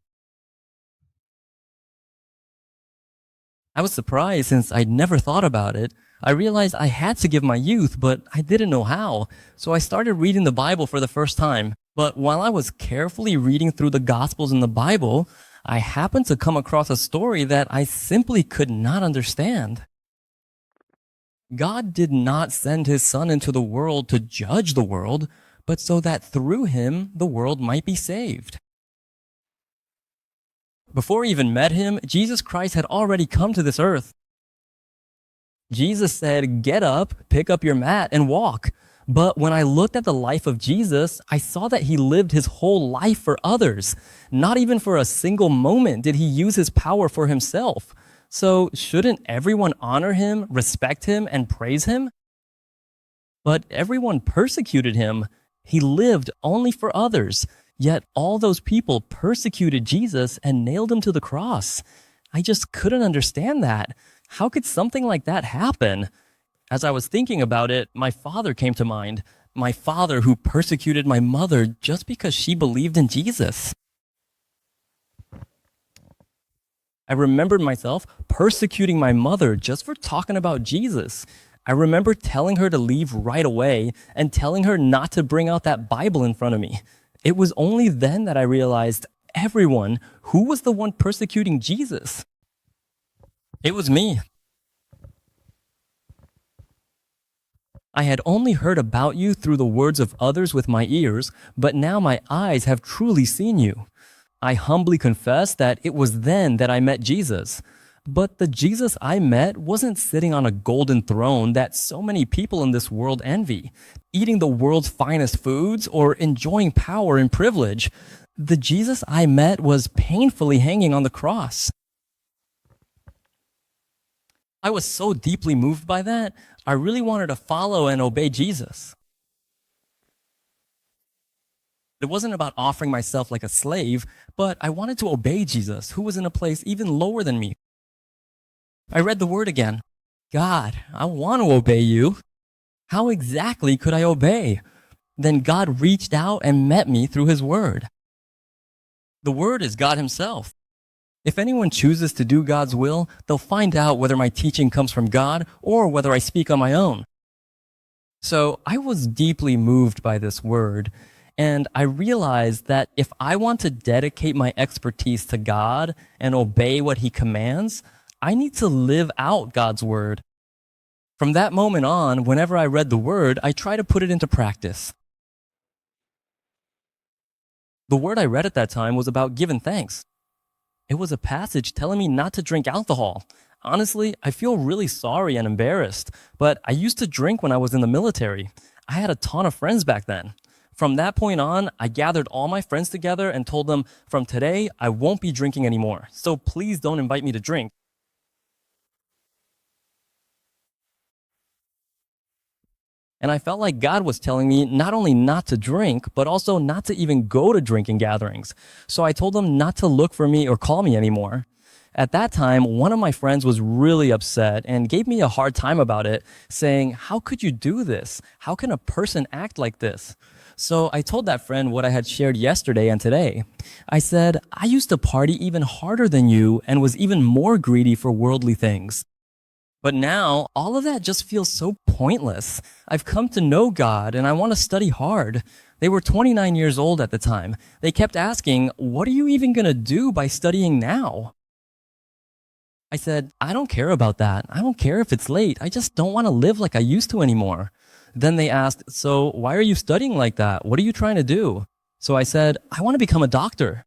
I was surprised since I'd never thought about it. I realized I had to give my youth, but I didn't know how. So I started reading the Bible for the first time. But while I was carefully reading through the Gospels in the Bible, I happened to come across a story that I simply could not understand. God did not send his Son into the world to judge the world, but so that through him, the world might be saved. Before we even met him, Jesus Christ had already come to this earth. Jesus said, "Get up, pick up your mat, and walk." But when I looked at the life of Jesus, I saw that he lived his whole life for others. Not even for a single moment did he use his power for himself. So, shouldn't everyone honor him, respect him, and praise him? But everyone persecuted him. He lived only for others. Yet all those people persecuted Jesus and nailed him to the cross. I just couldn't understand that. How could something like that happen? As I was thinking about it, my father came to mind. My father who persecuted my mother just because she believed in Jesus. I remembered myself persecuting my mother just for talking about Jesus. I remember telling her to leave right away and telling her not to bring out that Bible in front of me. It was only then that I realized everyone who was the one persecuting Jesus. It was me. I had only heard about you through the words of others with my ears, but now my eyes have truly seen you. I humbly confess that it was then that I met Jesus. But the Jesus I met wasn't sitting on a golden throne that so many people in this world envy, eating the world's finest foods or enjoying power and privilege. The Jesus I met was painfully hanging on the cross. I was so deeply moved by that, I really wanted to follow and obey Jesus. It wasn't about offering myself like a slave, but I wanted to obey Jesus, who was in a place even lower than me. I read the word again. God, I want to obey you. How exactly could I obey? Then God reached out and met me through his word. The word is God himself. If anyone chooses to do God's will, they'll find out whether my teaching comes from God or whether I speak on my own. So I was deeply moved by this word, and I realized that if I want to dedicate my expertise to God and obey what he commands, I need to live out God's word. From that moment on, whenever I read the word, I try to put it into practice. The word I read at that time was about giving thanks. It was a passage telling me not to drink alcohol. Honestly, I feel really sorry and embarrassed, but I used to drink when I was in the military. I had a ton of friends back then. From that point on, I gathered all my friends together and told them, from today, I won't be drinking anymore, so please don't invite me to drink. And I felt like God was telling me not only not to drink, but also not to even go to drinking gatherings. So I told them not to look for me or call me anymore. At that time, one of my friends was really upset and gave me a hard time about it, saying, "How could you do this? How can a person act like this?" So I told that friend what I had shared yesterday and today. I said, "I used to party even harder than you and was even more greedy for worldly things. But now, all of that just feels so pointless. I've come to know God and I want to study hard." They were 29 years old at the time. They kept asking, "What are you even going to do by studying now?" I said, "I don't care about that. I don't care if it's late. I just don't want to live like I used to anymore." Then they asked, "So why are you studying like that? What are you trying to do?" So I said, "I want to become a doctor."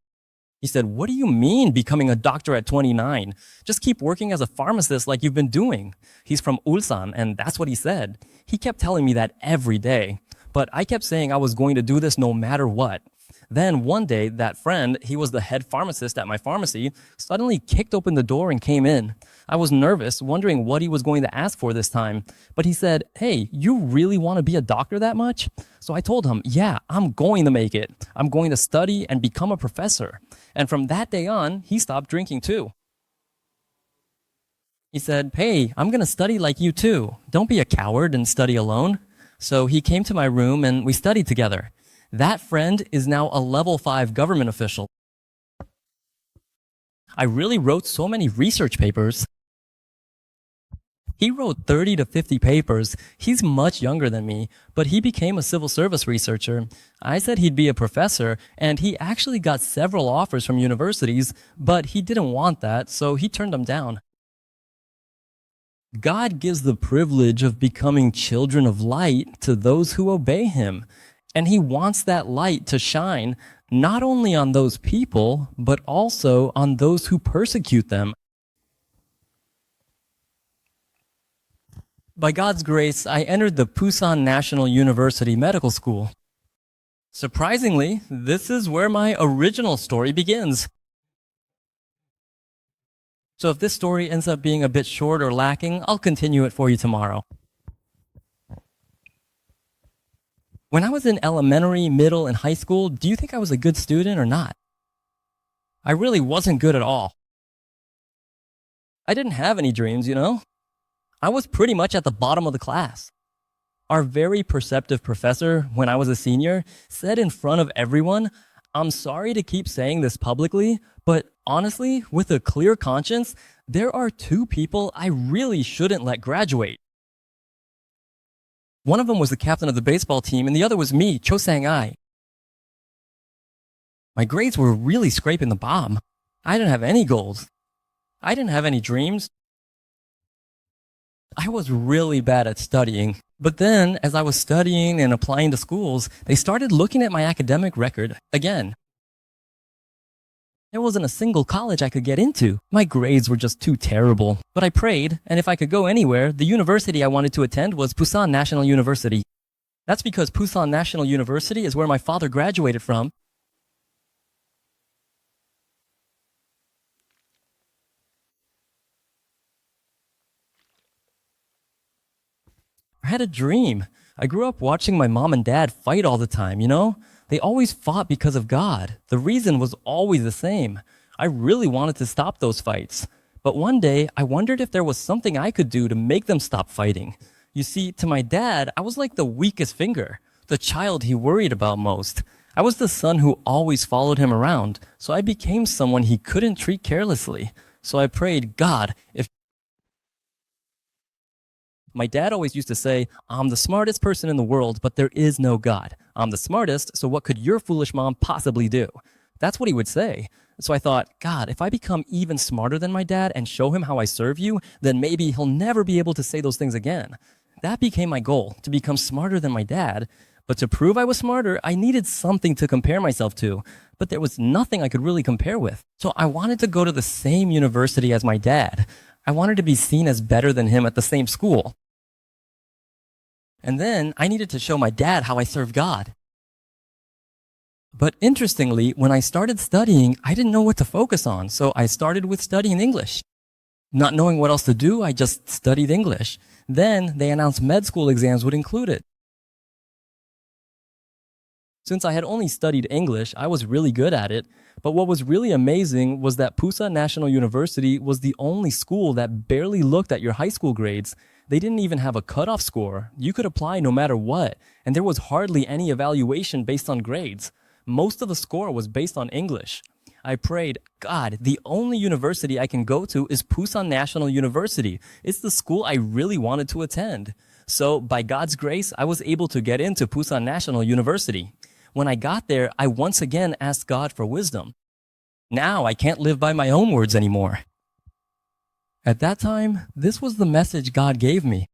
He said, "What do you mean becoming a doctor at 29? Just keep working as a pharmacist like you've been doing." He's from Ulsan, and that's what he said. He kept telling me that every day. But I kept saying I was going to do this no matter what. Then one day, that friend, he was the head pharmacist at my pharmacy, suddenly kicked open the door and came in. I was nervous, wondering what he was going to ask for this time. But he said, "Hey, you really want to be a doctor that much?" So I told him, "Yeah, I'm going to make it. I'm going to study and become a professor." And from that day on, he stopped drinking too. He said, "Hey, I'm going to study like you too. Don't be a coward and study alone." So he came to my room and we studied together. That friend is now a level 5 government official. I really wrote so many research papers. He wrote 30 to 50 papers. He's much younger than me, but he became a civil service researcher. I said he'd be a professor, and he actually got several offers from universities, but he didn't want that, so he turned them down. God gives the privilege of becoming children of light to those who obey him. And he wants that light to shine not only on those people, but also on those who persecute them. By God's grace, I entered the Pusan National University Medical School. Surprisingly, this is where my original story begins. So if this story ends up being a bit short or lacking, I'll continue it for you tomorrow. When I was in elementary, middle, and high school, do you think I was a good student or not? I really wasn't good at all. I didn't have any dreams, you know? I was pretty much at the bottom of the class. Our very perceptive professor, when I was a senior, said in front of everyone, "I'm sorry to keep saying this publicly, but honestly, with a clear conscience, there are two people I really shouldn't let graduate. One of them was the captain of the baseball team, and the other was me, Cho Sang-ai. My grades were really scraping the bottom. I didn't have any goals. I didn't have any dreams. I was really bad at studying. But then, as I was studying and applying to schools, they started looking at my academic record again. There wasn't a single college I could get into. My grades were just too terrible. But I prayed, and if I could go anywhere, the university I wanted to attend was Pusan National University. That's because Pusan National University is where my father graduated from. I had a dream. I grew up watching my mom and dad fight all the time, you know? They always fought because of God. The reason was always the same. I really wanted to stop those fights. But one day, I wondered if there was something I could do to make them stop fighting. You see, to my dad, I was like the weakest finger, the child he worried about most. I was the son who always followed him around, so I became someone he couldn't treat carelessly. So I prayed, God, if my dad always used to say, "I'm the smartest person in the world, but there is no God. I'm the smartest, so what could your foolish mom possibly do?" That's what he would say. So I thought, God, if I become even smarter than my dad and show him how I serve you, then maybe he'll never be able to say those things again. That became my goal, to become smarter than my dad. But to prove I was smarter, I needed something to compare myself to. But there was nothing I could really compare with. So I wanted to go to the same university as my dad. I wanted to be seen as better than him at the same school. And then I needed to show my dad how I serve God. But interestingly, when I started studying, I didn't know what to focus on, so I started with studying English. Not knowing what else to do, I just studied English. Then they announced med school exams would include it. Since I had only studied English, I was really good at it. But what was really amazing was that Pusan National University was the only school that barely looked at your high school grades. They didn't even have a cutoff score. You could apply no matter what, and there was hardly any evaluation based on grades. Most of the score was based on English. I prayed, God, the only university I can go to is Pusan National University. It's the school I really wanted to attend. So, by God's grace, I was able to get into Pusan National University. When I got there, I once again asked God for wisdom. Now I can't live by my own words anymore. At that time, this was the message God gave me.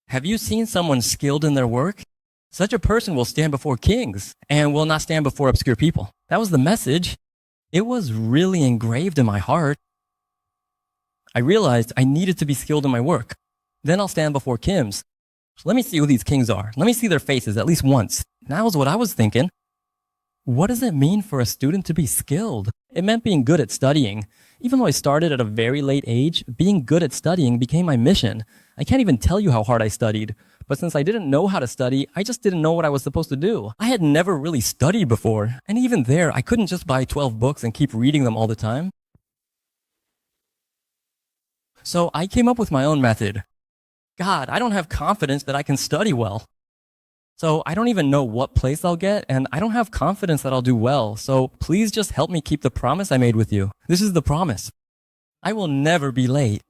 Have you seen someone skilled in their work? Such a person will stand before kings and will not stand before obscure people. That was the message. It was really engraved in my heart. I realized I needed to be skilled in my work. Then I'll stand before kings. Let me see who these kings are. Let me see their faces at least once. That was what I was thinking. What does it mean for a student to be skilled? It meant being good at studying. Even though I started at a very late age, being good at studying became my mission. I can't even tell you how hard I studied. But since I didn't know how to study, I just didn't know what I was supposed to do. I had never really studied before. And even there, I couldn't just buy 12 books and keep reading them all the time. So I came up with my own method. God, I don't have confidence that I can study well. So I don't even know what place I'll get, and I don't have confidence that I'll do well. So please just help me keep the promise I made with you. This is the promise. I will never be late.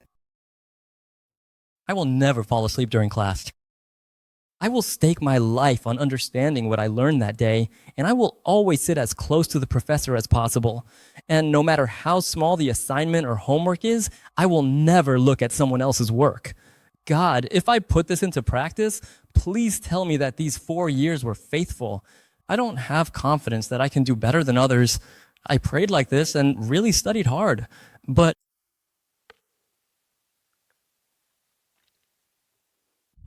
I will never fall asleep during class. I will stake my life on understanding what I learned that day, and I will always sit as close to the professor as possible. And no matter how small the assignment or homework is, I will never look at someone else's work. God, if I put this into practice, please tell me that these 4 years were faithful. I don't have confidence that I can do better than others. I prayed like this and really studied hard. But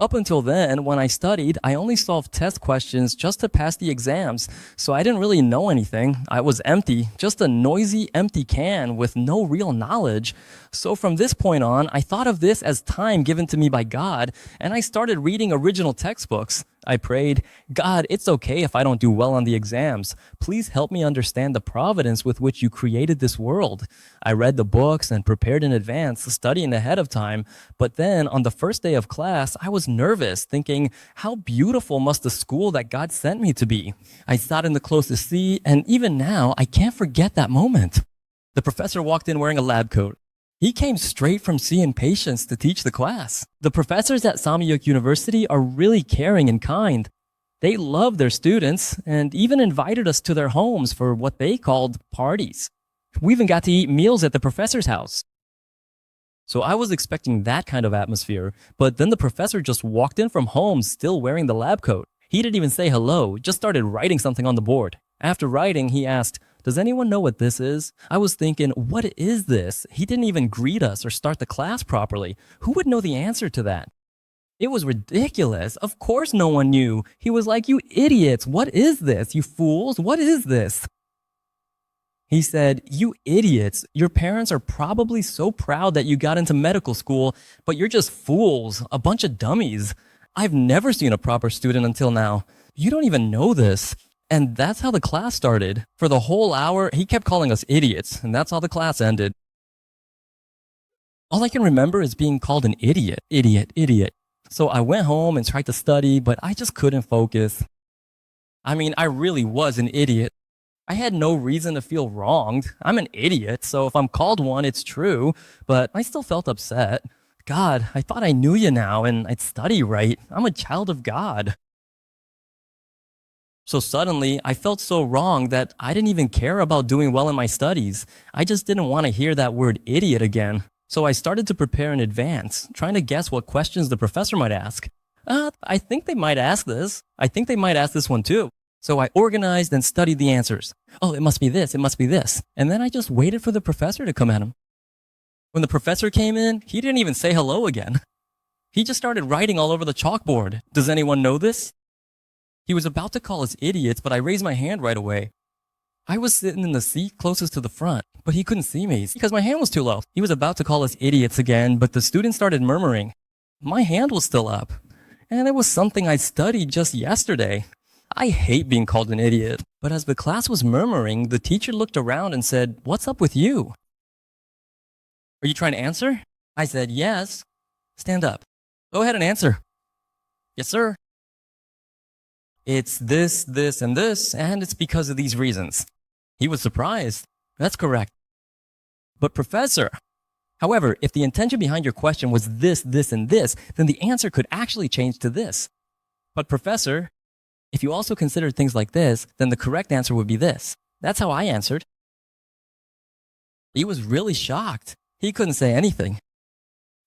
Up until then, when I studied, I only solved test questions just to pass the exams, so I didn't really know anything. I was empty, just a noisy, empty can with no real knowledge. So from this point on, I thought of this as time given to me by God, and I started reading original textbooks. I prayed, God, it's okay if I don't do well on the exams. Please help me understand the providence with which you created this world. I read the books and prepared in advance, studying ahead of time. But then on the first day of class, I was nervous, thinking, how beautiful must the school that God sent me to be? I sat in the closest seat, and even now, I can't forget that moment. The professor walked in wearing a lab coat. He came straight from seeing patients to teach the class. The professors at Samyuk University are really caring and kind. They love their students and even invited us to their homes for what they called parties. We even got to eat meals at the professor's house. So I was expecting that kind of atmosphere, but then the professor just walked in from home still wearing the lab coat. He didn't even say hello, just started writing something on the board. After writing, he asked, does anyone know what this is? I was thinking, what is this? He didn't even greet us or start the class properly. Who would know the answer to that? It was ridiculous. Of course no one knew. He was like, you idiots, what is this? You fools, what is this? He said, you idiots, your parents are probably so proud that you got into medical school, but you're just fools, a bunch of dummies. I've never seen a proper student until now. You don't even know this. And that's how the class started. For the whole hour, he kept calling us idiots, and that's how the class ended. All I can remember is being called an idiot, idiot, idiot. So I went home and tried to study, but I just couldn't focus. I mean, I really was an idiot. I had no reason to feel wronged. I'm an idiot, so if I'm called one, it's true, but I still felt upset. God, I thought I knew you now, and I'd study right. I'm a child of God. So suddenly, I felt so wrong that I didn't even care about doing well in my studies. I just didn't want to hear that word idiot again. So I started to prepare in advance, trying to guess what questions the professor might ask. I think they might ask this. I think they might ask this one too. So I organized and studied the answers. Oh, it must be this, it must be this. And then I just waited for the professor to come at him. When the professor came in, he didn't even say hello again. He just started writing all over the chalkboard. Does anyone know this? He was about to call us idiots, but I raised my hand right away. I was sitting in the seat closest to the front, but he couldn't see me because my hand was too low. He was about to call us idiots again, but the students started murmuring. My hand was still up, and it was something I studied just yesterday. I hate being called an idiot, but as the class was murmuring, the teacher looked around and said, "What's up with you? Are you trying to answer?" I said, "Yes." "Stand up. Go ahead and answer." "Yes, sir." "It's this, this, and this, and it's because of these reasons." He was surprised. "That's correct." "But professor, however, if the intention behind your question was this, this, and this, then the answer could actually change to this." "But professor, if you also considered things like this, then the correct answer would be this." That's how I answered. He was really shocked. He couldn't say anything.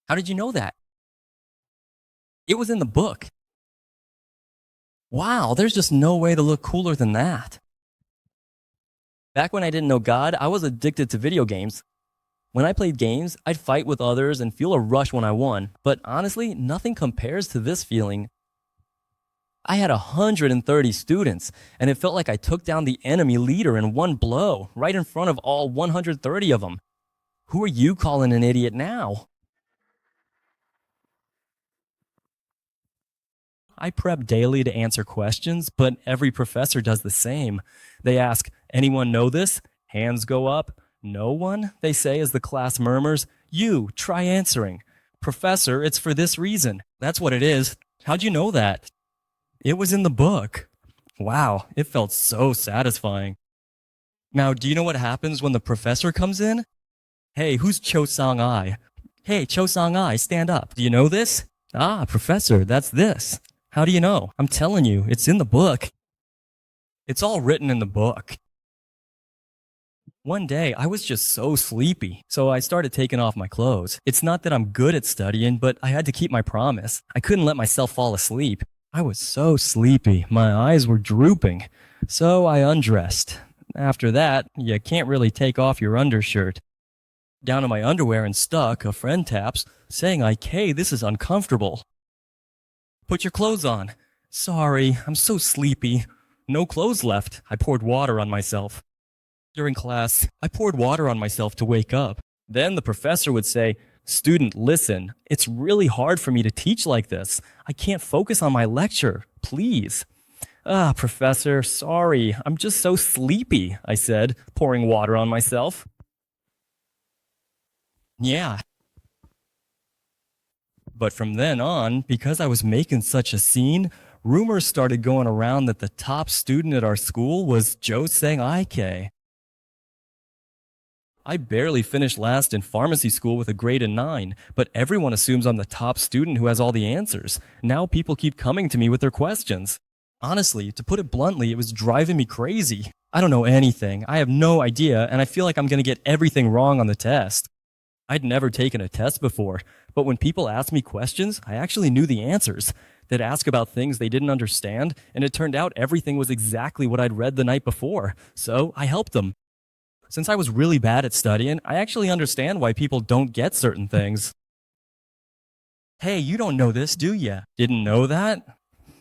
"How did you know that?" "It was in the book." Wow, there's just no way to look cooler than that. Back when I didn't know God, I was addicted to video games. When I played games, I'd fight with others and feel a rush when I won, but honestly, nothing compares to this feeling. I had 130 students, and it felt like I took down the enemy leader in one blow, right in front of all 130 of them. Who are you calling an idiot now? I prep daily to answer questions, but every professor does the same. They ask, anyone know this? Hands go up. No one, they say as the class murmurs. You, try answering. Professor, it's for this reason. That's what it is. How'd you know that? It was in the book. Wow, it felt so satisfying. Now, do you know what happens when the professor comes in? Hey, who's Cho Sang-I? Hey, Cho Sang-I, stand up. Do you know this? Ah, professor, that's this. How do you know? I'm telling you, it's in the book. It's all written in the book. One day, I was just so sleepy, so I started taking off my clothes. It's not that I'm good at studying, but I had to keep my promise. I couldn't let myself fall asleep. I was so sleepy, my eyes were drooping. So I undressed. After that, you can't really take off your undershirt. Down to my underwear and stuck, a friend taps, saying like, hey, this is uncomfortable. Put your clothes on. Sorry, I'm so sleepy. No clothes left. I poured water on myself. During class, I poured water on myself to wake up. Then the professor would say, "Student, listen. It's really hard for me to teach like this. I can't focus on my lecture. Please." Professor, sorry. I'm just so sleepy, I said, pouring water on myself. Yeah. But from then on, because I was making such a scene, rumors started going around that the top student at our school was Joe Sang-ik. I barely finished last in pharmacy school with a grade of 9, but everyone assumes I'm the top student who has all the answers. Now people keep coming to me with their questions. Honestly, to put it bluntly, it was driving me crazy. I don't know anything. I have no idea, and I feel like I'm going to get everything wrong on the test. I'd never taken a test before, but when people asked me questions, I actually knew the answers. They'd ask about things they didn't understand, and it turned out everything was exactly what I'd read the night before, so I helped them. Since I was really bad at studying, I actually understand why people don't get certain things. Hey, you don't know this, do ya? Didn't know that?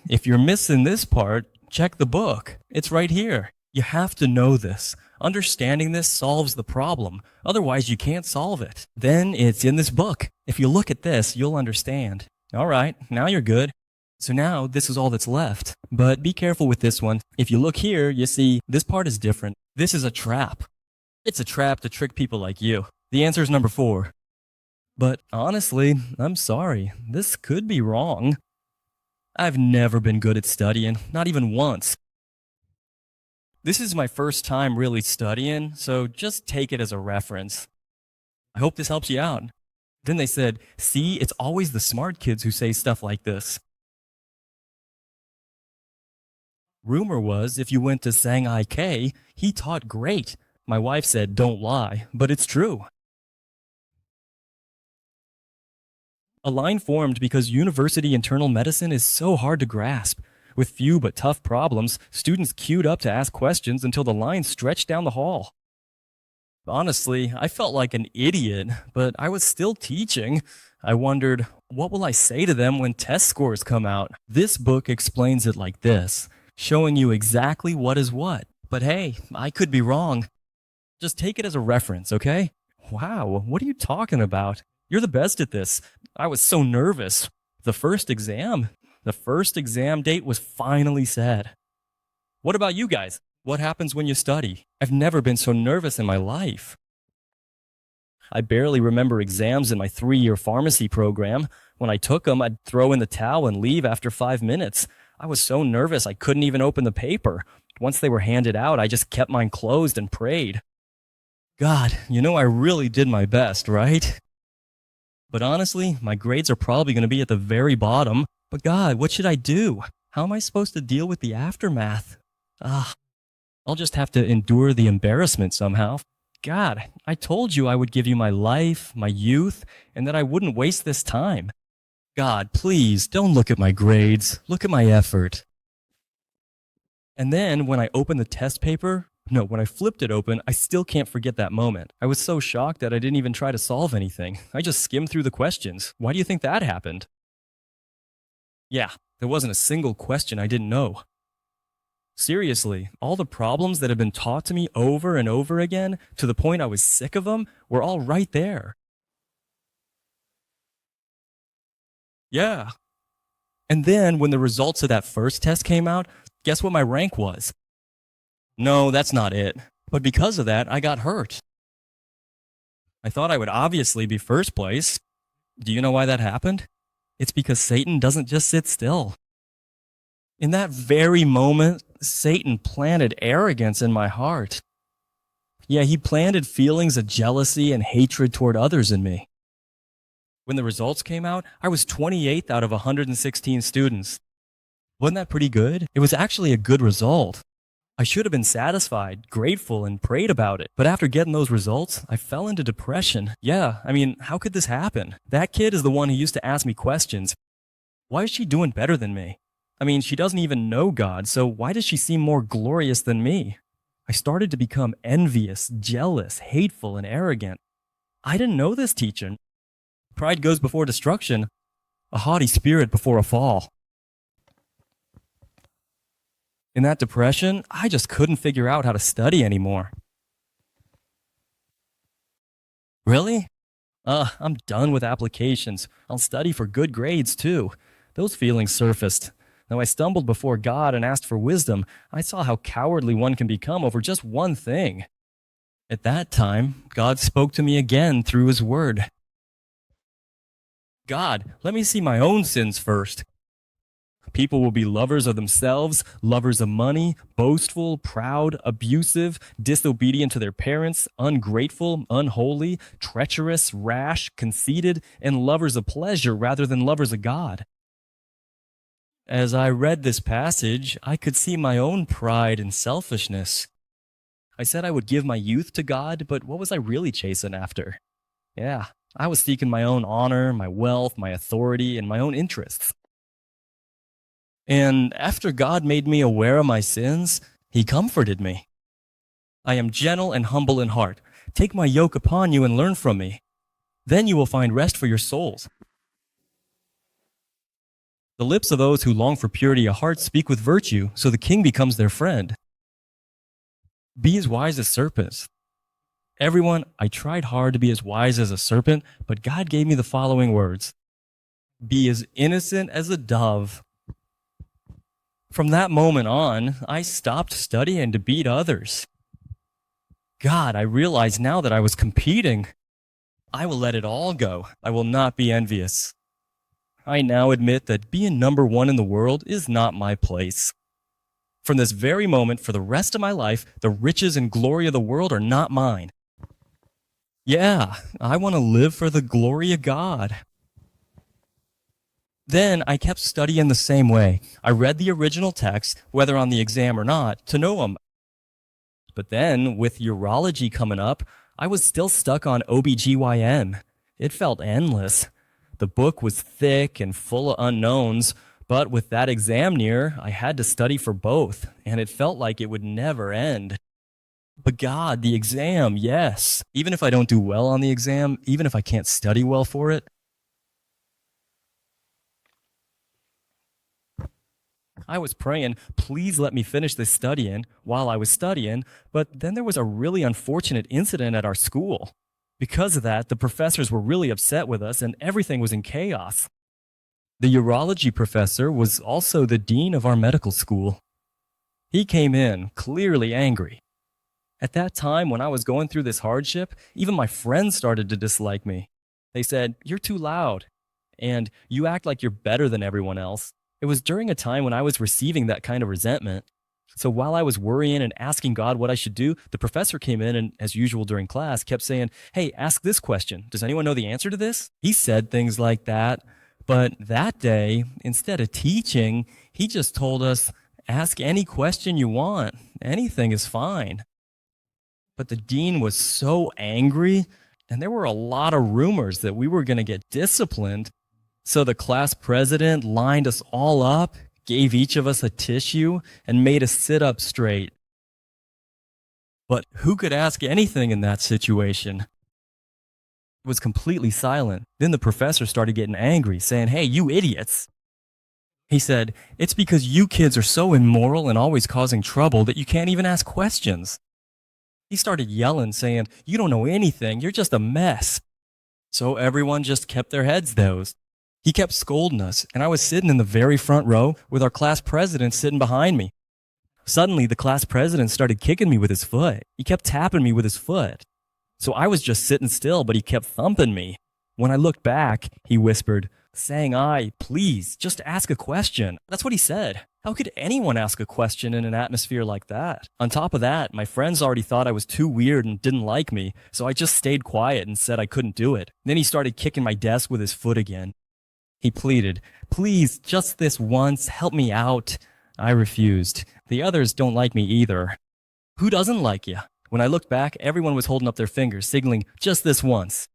If you're missing this part, check the book. It's right here. You have to know this. Understanding this solves the problem. Otherwise, you can't solve it. Then it's in this book. If you look at this, you'll understand. All right, now you're good. So now this is all that's left. But be careful with this one. If you look here, you see this part is different. This is a trap. It's a trap to trick people like you. The answer is number 4. But honestly, I'm sorry. This could be wrong. I've never been good at studying, not even once. This is my first time really studying, so just take it as a reference. I hope this helps you out. Then they said, see, it's always the smart kids who say stuff like this. Rumor was if you went to Sang-ik, he taught great. My wife said, don't lie, but it's true. A line formed because university internal medicine is so hard to grasp. With few but tough problems, students queued up to ask questions until the line stretched down the hall. Honestly, I felt like an idiot, but I was still teaching. I wondered, what will I say to them when test scores come out? This book explains it like this, showing you exactly what is what. But hey, I could be wrong. Just take it as a reference, okay? Wow, what are you talking about? You're the best at this. I was so nervous. The first exam date was finally set. What about you guys? What happens when you study? I've never been so nervous in my life. I barely remember exams in my 3-year pharmacy program. When I took them, I'd throw in the towel and leave after 5 minutes. I was so nervous I couldn't even open the paper. Once they were handed out, I just kept mine closed and prayed. God, I really did my best, right? But honestly, my grades are probably going to be at the very bottom. But God, what should I do? How am I supposed to deal with the aftermath? I'll just have to endure the embarrassment somehow. God, I told you I would give you my life, my youth, and that I wouldn't waste this time. God, please, don't look at my grades. Look at my effort. And then when I opened the test paper, when I flipped it open, I still can't forget that moment. I was so shocked that I didn't even try to solve anything. I just skimmed through the questions. Why do you think that happened? Yeah, there wasn't a single question I didn't know. Seriously, all the problems that had been taught to me over and over again, to the point I was sick of them, were all right there. Yeah. And then when the results of that first test came out, guess what my rank was? No, that's not it. But because of that, I got hurt. I thought I would obviously be first place. Do you know why that happened? It's because Satan doesn't just sit still. In that very moment, Satan planted arrogance in my heart. Yeah, he planted feelings of jealousy and hatred toward others in me. When the results came out, I was 28th out of 116 students. Wasn't that pretty good? It was actually a good result. I should have been satisfied, grateful, and prayed about it. But after getting those results, I fell into depression. Yeah, how could this happen? That kid is the one who used to ask me questions. Why is she doing better than me? She doesn't even know God, so why does she seem more glorious than me? I started to become envious, jealous, hateful, and arrogant. I didn't know this teaching. Pride goes before destruction, a haughty spirit before a fall. In that depression, I just couldn't figure out how to study anymore. Really? I'm done with applications. I'll study for good grades too. Those feelings surfaced. Though I stumbled before God and asked for wisdom, I saw how cowardly one can become over just one thing. At that time, God spoke to me again through His Word. God, let me see my own sins first. People will be lovers of themselves, lovers of money, boastful, proud, abusive, disobedient to their parents, ungrateful, unholy, treacherous, rash, conceited, and lovers of pleasure rather than lovers of God. As I read this passage, I could see my own pride and selfishness. I said I would give my youth to God, but what was I really chasing after? Yeah, I was seeking my own honor, my wealth, my authority, and my own interests. And after God made me aware of my sins, He comforted me. I am gentle and humble in heart. Take my yoke upon you and learn from me. Then you will find rest for your souls. The lips of those who long for purity of heart speak with virtue, so the king becomes their friend. Be as wise as serpents. Everyone, I tried hard to be as wise as a serpent, but God gave me the following words. Be as innocent as a dove. From that moment on, I stopped studying to beat others. God, I realize now that I was competing. I will let it all go. I will not be envious. I now admit that being number one in the world is not my place. From this very moment, for the rest of my life, the riches and glory of the world are not mine. Yeah, I want to live for the glory of God. Then I kept studying the same way. I read the original text, whether on the exam or not, to know them. But then, with urology coming up, I was still stuck on OBGYN. It felt endless. The book was thick and full of unknowns, but with that exam near, I had to study for both, and it felt like it would never end. But God, the exam, yes. Even if I don't do well on the exam, even if I can't study well for it, I was praying, please let me finish this studying while I was studying, but then there was a really unfortunate incident at our school. Because of that, the professors were really upset with us and everything was in chaos. The urology professor was also the dean of our medical school. He came in, clearly angry. At that time, when I was going through this hardship, even my friends started to dislike me. They said, "You're too loud," and "You act like you're better than everyone else." It was during a time when I was receiving that kind of resentment. So while I was worrying and asking God what I should do, the professor came in and, as usual during class, kept saying, "Hey, ask this question. Does anyone know the answer to this?" He said things like that. But that day, instead of teaching, he just told us, "Ask any question you want. Anything is fine." But the dean was so angry, and there were a lot of rumors that we were going to get disciplined. So the class president lined us all up, gave each of us a tissue, and made us sit up straight. But who could ask anything in that situation? It was completely silent. Then the professor started getting angry, saying, "Hey, you idiots." He said, "It's because you kids are so immoral and always causing trouble that you can't even ask questions." He started yelling, saying, "You don't know anything, you're just a mess." So everyone just kept their heads dozed. He kept scolding us, and I was sitting in the very front row with our class president sitting behind me. Suddenly, the class president started kicking me with his foot. He kept tapping me with his foot. So I was just sitting still, but he kept thumping me. When I looked back, he whispered, "Sang-ai, please, just ask a question." That's what he said. How could anyone ask a question in an atmosphere like that? On top of that, my friends already thought I was too weird and didn't like me, so I just stayed quiet and said I couldn't do it. Then he started kicking my desk with his foot again. He pleaded, "Please, just this once, help me out." I refused. The others don't like me either. Who doesn't like you? When I looked back, everyone was holding up their fingers, signaling, "Just this once."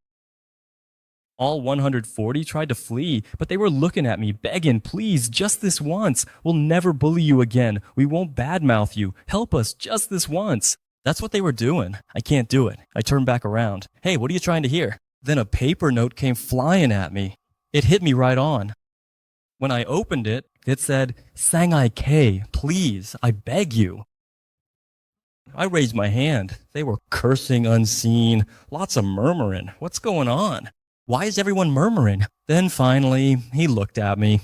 All 140 tried to flee, but they were looking at me, begging, "Please, just this once. We'll never bully you again. We won't badmouth you. Help us just this once." That's what they were doing. I can't do it. I turned back around. "Hey, what are you trying to hear?" Then a paper note came flying at me. It hit me right on. When I opened it, It said, "Sangai K, please, I beg you." I raised my hand. They were cursing unseen, lots of murmuring. What's going on? Why is everyone murmuring? Then finally, he looked at me.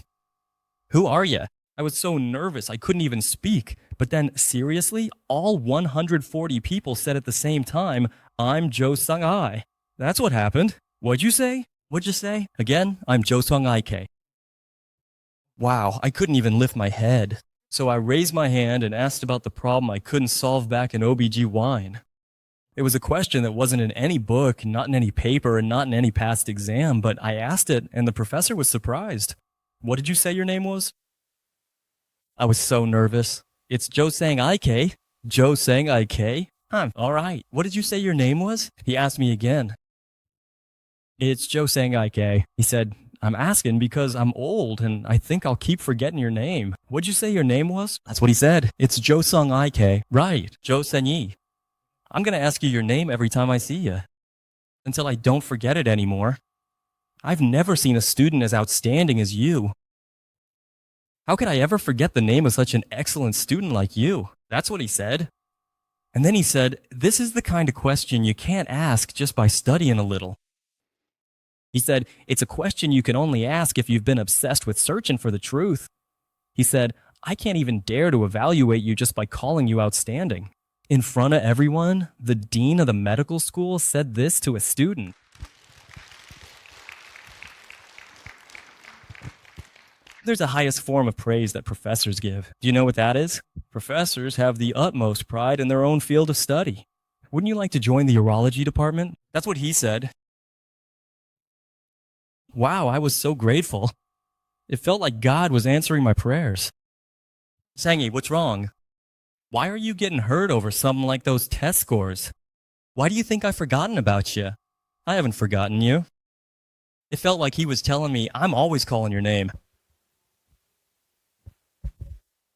"Who are you?" I was so nervous I couldn't even speak. But then, seriously, all 140 people said at the same time, "I'm Jo Sung-ai." That's what happened. What'd you say? What'd you say? Again, I'm Jo Sung-ai K. Wow, I couldn't even lift my head. So I raised my hand and asked about the problem I couldn't solve back in OBGYN. It was a question that wasn't in any book, not in any paper, and not in any past exam, but I asked it, and the professor was surprised. "What did you say your name was?" I was so nervous. "It's Jo Sang-I-K." Jo Sang-I-K? All right. "What did you say your name was?" He asked me again. "It's Jo Sang-I-K." He said, "I'm asking because I'm old and I think I'll keep forgetting your name. What'd you say your name was?" That's what he said. "It's Jo Sung-I-K." Right, Jo Sen-yi. "I'm going to ask you your name every time I see you until I don't forget it anymore. I've never seen a student as outstanding as you. How could I ever forget the name of such an excellent student like you?" That's what he said. And then he said, "This is the kind of question you can't ask just by studying a little." He said, "It's a question you can only ask if you've been obsessed with searching for the truth." He said, "I can't even dare to evaluate you just by calling you outstanding." In front of everyone, the dean of the medical school said this to a student. There's a highest form of praise that professors give. Do you know what that is? Professors have the utmost pride in their own field of study. Wouldn't you like to join the urology department? That's what he said. Wow, I was so grateful. It felt like God was answering my prayers. "Sangi, what's wrong? Why are you getting hurt over something like those test scores? Why do you think I've forgotten about you?" "I haven't forgotten you." It felt like he was telling me, "I'm always calling your name."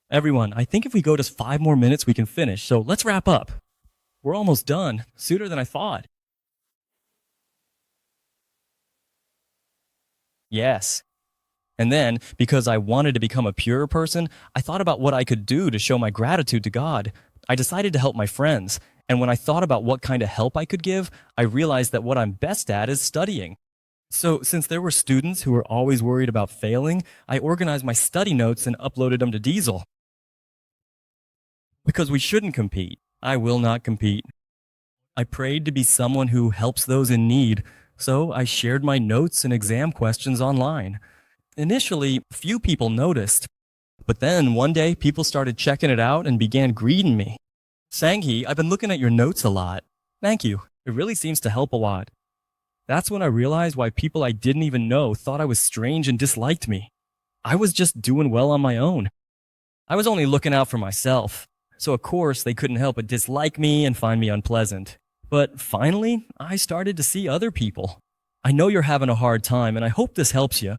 Everyone, I think if we go just 5 more minutes, we can finish. So let's wrap up. We're almost done, sooner than I thought. Yes. And then, because I wanted to become a purer person, I thought about what I could do to show my gratitude to God. I decided to help my friends. And when I thought about what kind of help I could give, I realized that what I'm best at is studying. So, since there were students who were always worried about failing, I organized my study notes and uploaded them to Diesel. Because we shouldn't compete. I will not compete. I prayed to be someone who helps those in need, so I shared my notes and exam questions online. Initially, few people noticed, but then one day people started checking it out and began greeting me. "Sanghi, I've been looking at your notes a lot. Thank you. It really seems to help a lot." That's when I realized why people I didn't even know thought I was strange and disliked me. I was just doing well on my own. I was only looking out for myself. So of course they couldn't help but dislike me and find me unpleasant. But finally, I started to see other people. "I know you're having a hard time and I hope this helps you."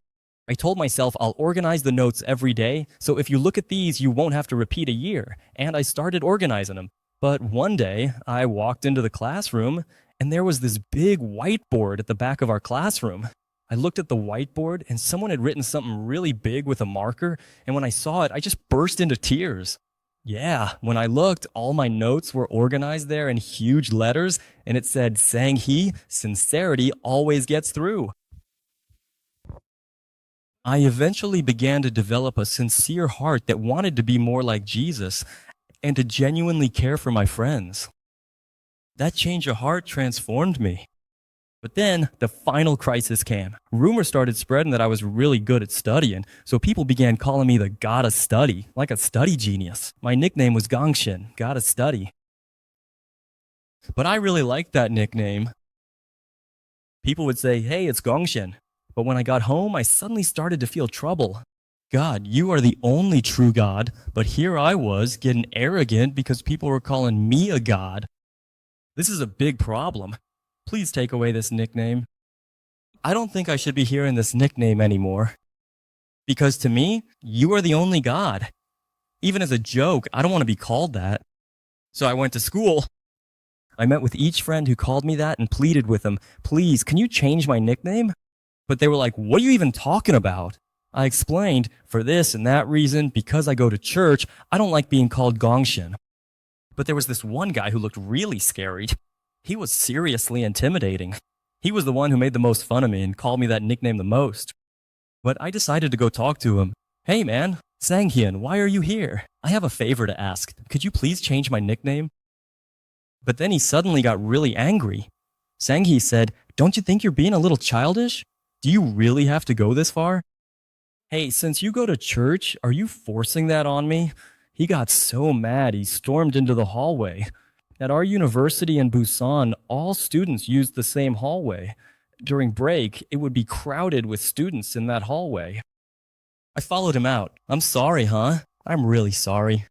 I told myself I'll organize the notes every day, so if you look at these, you won't have to repeat a year. And I started organizing them. But one day, I walked into the classroom and there was this big whiteboard at the back of our classroom. I looked at the whiteboard and someone had written something really big with a marker, and when I saw it, I just burst into tears. Yeah, when I looked, all my notes were organized there in huge letters, and it said, "Sang-hee, sincerity always gets through." I eventually began to develop a sincere heart that wanted to be more like Jesus and to genuinely care for my friends. That change of heart transformed me. But then the final crisis came. Rumors started spreading that I was really good at studying, so people began calling me the God of Study, like a study genius. My nickname was Gangshin, God of Study. But I really liked that nickname. People would say, "Hey, it's Gangshin." But when I got home, I suddenly started to feel trouble. "God, you are the only true God," but here I was getting arrogant because people were calling me a god. This is a big problem. Please take away this nickname. I don't think I should be hearing this nickname anymore. Because to me, you are the only God. Even as a joke, I don't want to be called that. So I went to school. I met with each friend who called me that and pleaded with them, "Please, can you change my nickname?" But they were like, "What are you even talking about?" I explained, for this and that reason, because I go to church, I don't like being called Gongshin. But there was this one guy who looked really scary. He was seriously intimidating. He was the one who made the most fun of me and called me that nickname the most. But I decided to go talk to him. Hey man, Sanghyun, why are you here? I have a favor to ask. Could you please change my nickname? But then he suddenly got really angry. Sanghi said, don't you think you're being a little childish? Do you really have to go this far? Hey, since you go to church, are you forcing that on me? He got so mad he stormed into the hallway. At our university in Busan, all students used the same hallway. During break, it would be crowded with students in that hallway. I followed him out. I'm sorry, huh? I'm really sorry.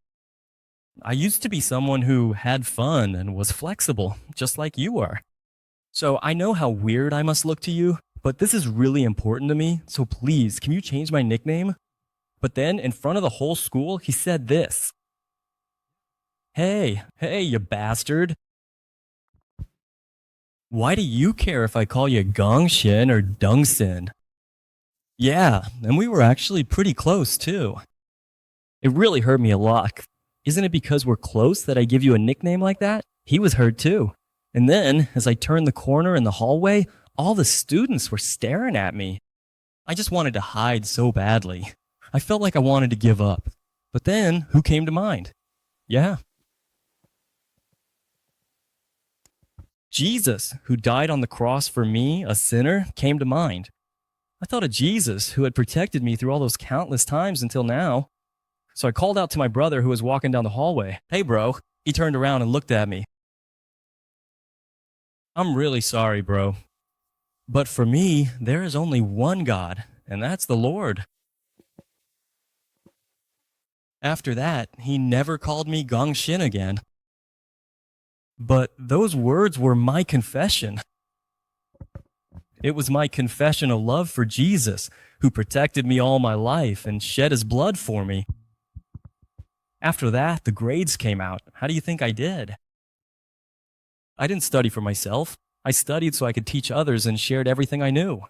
I used to be someone who had fun and was flexible, just like you are. So I know how weird I must look to you, but this is really important to me, so please, can you change my nickname? But then, in front of the whole school, he said this. Hey, you bastard. Why do you care if I call you Gongshin or Dungsin? Yeah, and we were actually pretty close, too. It really hurt me a lot. Isn't it because we're close that I give you a nickname like that? He was hurt, too. And then, as I turned the corner in the hallway, all the students were staring at me. I just wanted to hide so badly. I felt like I wanted to give up. But then, who came to mind? Yeah. Jesus, who died on the cross for me, a sinner, came to mind. I thought of Jesus, who had protected me through all those countless times until now. So I called out to my brother who was walking down the hallway. Hey, bro. He turned around and looked at me. I'm really sorry, bro. But for me, there is only one God, and that's the Lord. After that, he never called me Gongshin again. But those words were my confession. It was my confession of love for Jesus, who protected me all my life and shed his blood for me. After that, the grades came out. How do you think I did? I didn't study for myself. I studied so I could teach others and shared everything I knew.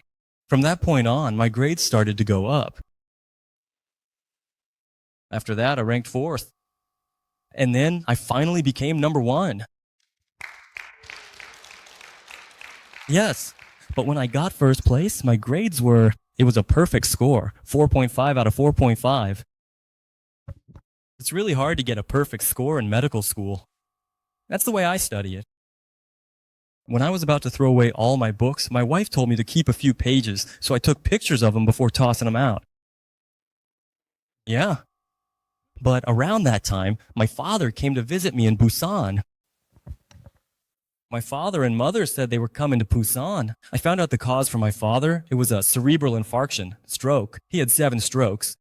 From that point on, my grades started to go up. After that, I ranked 4th. And then I finally became number 1. Yes, but when I got first place, my grades were, it was a perfect score, 4.5 out of 4.5. It's really hard to get a perfect score in medical school. That's the way I study it. When I was about to throw away all my books, my wife told me to keep a few pages, so I took pictures of them before tossing them out. Yeah. But around that time, my father came to visit me in Busan. My father and mother said they were coming to Busan. I found out the cause for my father. It was a cerebral infarction, stroke. He had 7 strokes.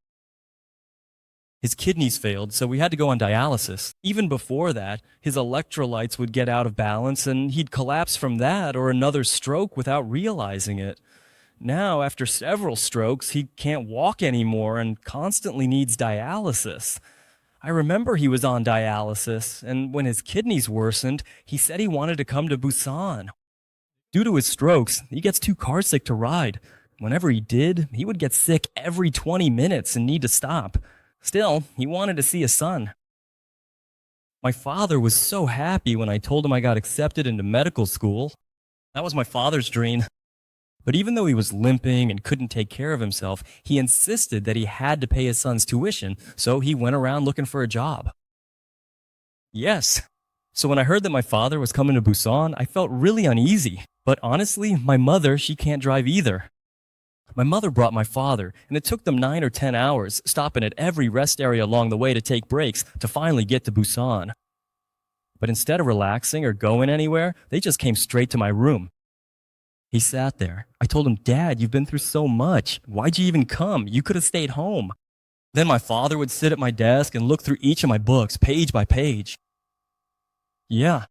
His kidneys failed, so we had to go on dialysis. Even before that, his electrolytes would get out of balance and he'd collapse from that or another stroke without realizing it. Now, after several strokes, he can't walk anymore and constantly needs dialysis. I remember he was on dialysis, and when his kidneys worsened, he said he wanted to come to Busan. Due to his strokes, he gets too carsick to ride. Whenever he did, he would get sick every 20 minutes and need to stop. Still, he wanted to see his son. My father was so happy when I told him I got accepted into medical school. That was my father's dream. But even though he was limping and couldn't take care of himself, he insisted that he had to pay his son's tuition, so he went around looking for a job. Yes. So when I heard that my father was coming to Busan, I felt really uneasy. But honestly, my mother, she can't drive either. My mother brought my father, and it took them 9 or 10 hours, stopping at every rest area along the way to take breaks to finally get to Busan. But instead of relaxing or going anywhere, they just came straight to my room. He sat there. I told him, Dad, you've been through so much. Why'd you even come? You could have stayed home. Then my father would sit at my desk and look through each of my books, page by page. Yeah.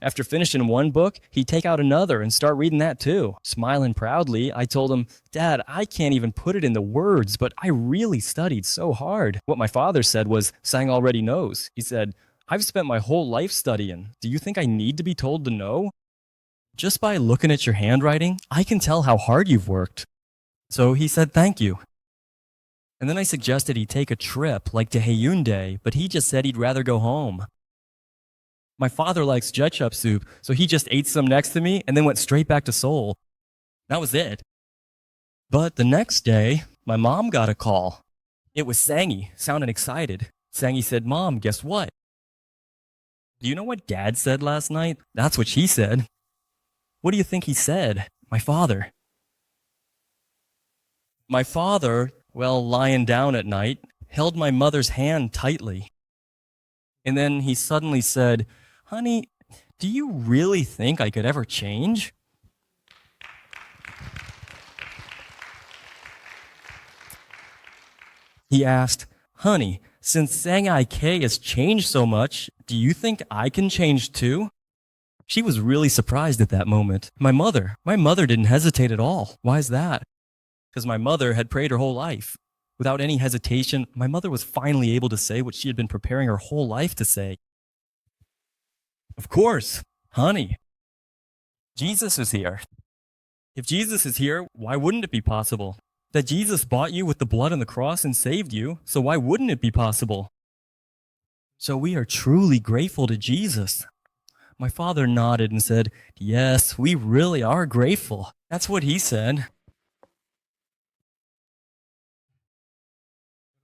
After finishing one book, he'd take out another and start reading that too. Smiling proudly, I told him, Dad, I can't even put it into words, but I really studied so hard. What my father said was, Sang already knows. He said, I've spent my whole life studying. Do you think I need to be told to know? Just by looking at your handwriting, I can tell how hard you've worked. So he said, thank you. And then I suggested he take a trip, like to Hyundai, but he just said he'd rather go home. My father likes ketchup soup, so he just ate some next to me and then went straight back to Seoul. That was it. But the next day, my mom got a call. It was Sangi, sounding excited. Sangi said, "Mom, guess what?" Do you know what Dad said last night? That's what she said. What do you think he said? My father. My father, well, lying down at night, held my mother's hand tightly. And then he suddenly said, "Honey, do you really think I could ever change?" He asked, "Honey, since Sangai K has changed so much, do you think I can change too?" She was really surprised at that moment. My mother didn't hesitate at all. Why is that? Because my mother had prayed her whole life. Without any hesitation, my mother was finally able to say what she had been preparing her whole life to say. Of course, honey, Jesus is here. If Jesus is here, why wouldn't it be possible? That Jesus bought you with the blood on the cross and saved you, so why wouldn't it be possible? So we are truly grateful to Jesus. My father nodded and said, "Yes, we really are grateful." That's what he said.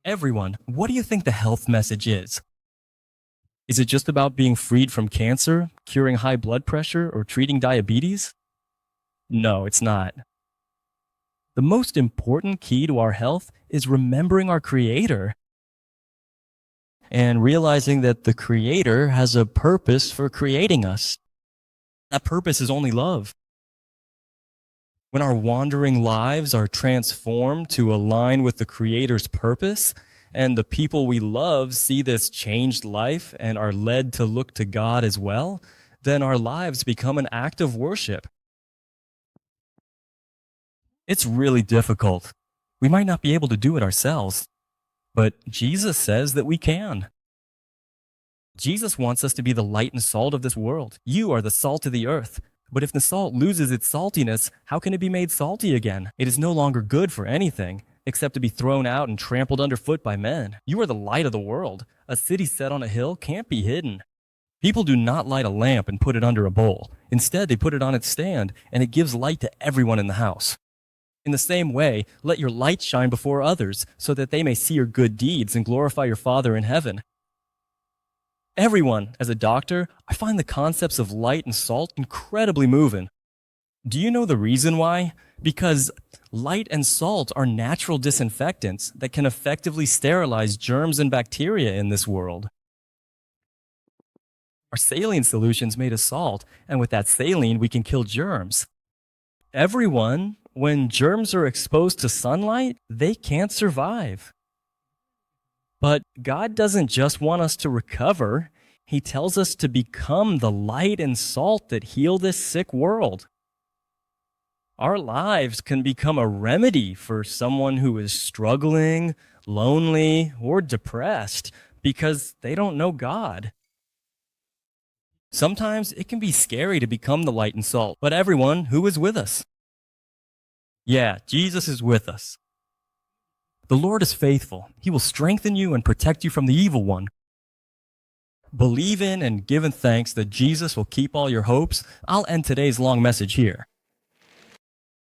Everyone, what do you think the health message is? Is it just about being freed from cancer, curing high blood pressure, or treating diabetes? No, it's not. The most important key to our health is remembering our Creator and realizing that the Creator has a purpose for creating us. That purpose is only love. When our wandering lives are transformed to align with the Creator's purpose, and the people we love see this changed life and are led to look to God as well, then our lives become an act of worship. It's really difficult. We might not be able to do it ourselves, but Jesus says that we can. Jesus wants us to be the light and salt of this world. You are the salt of the earth. But if the salt loses its saltiness, how can it be made salty again? It is no longer good for anything, except to be thrown out and trampled underfoot by men. You are the light of the world. A city set on a hill can't be hidden. People do not light a lamp and put it under a bowl. Instead, they put it on its stand, and it gives light to everyone in the house. In the same way, let your light shine before others, so that they may see your good deeds and glorify your Father in heaven. Everyone, as a doctor, I find the concepts of light and salt incredibly moving. Do you know the reason why? Because light and salt are natural disinfectants that can effectively sterilize germs and bacteria in this world. Our saline solution's made of salt, and with that saline, we can kill germs. Everyone, when germs are exposed to sunlight, they can't survive. But God doesn't just want us to recover. He tells us to become the light and salt that heal this sick world. Our lives can become a remedy for someone who is struggling, lonely, or depressed because they don't know God. Sometimes it can be scary to become the light and salt, but everyone who is with us. Yeah, Jesus is with us. The Lord is faithful. He will strengthen you and protect you from the evil one. Believe in and give thanks that Jesus will keep all your hopes. I'll end today's long message here.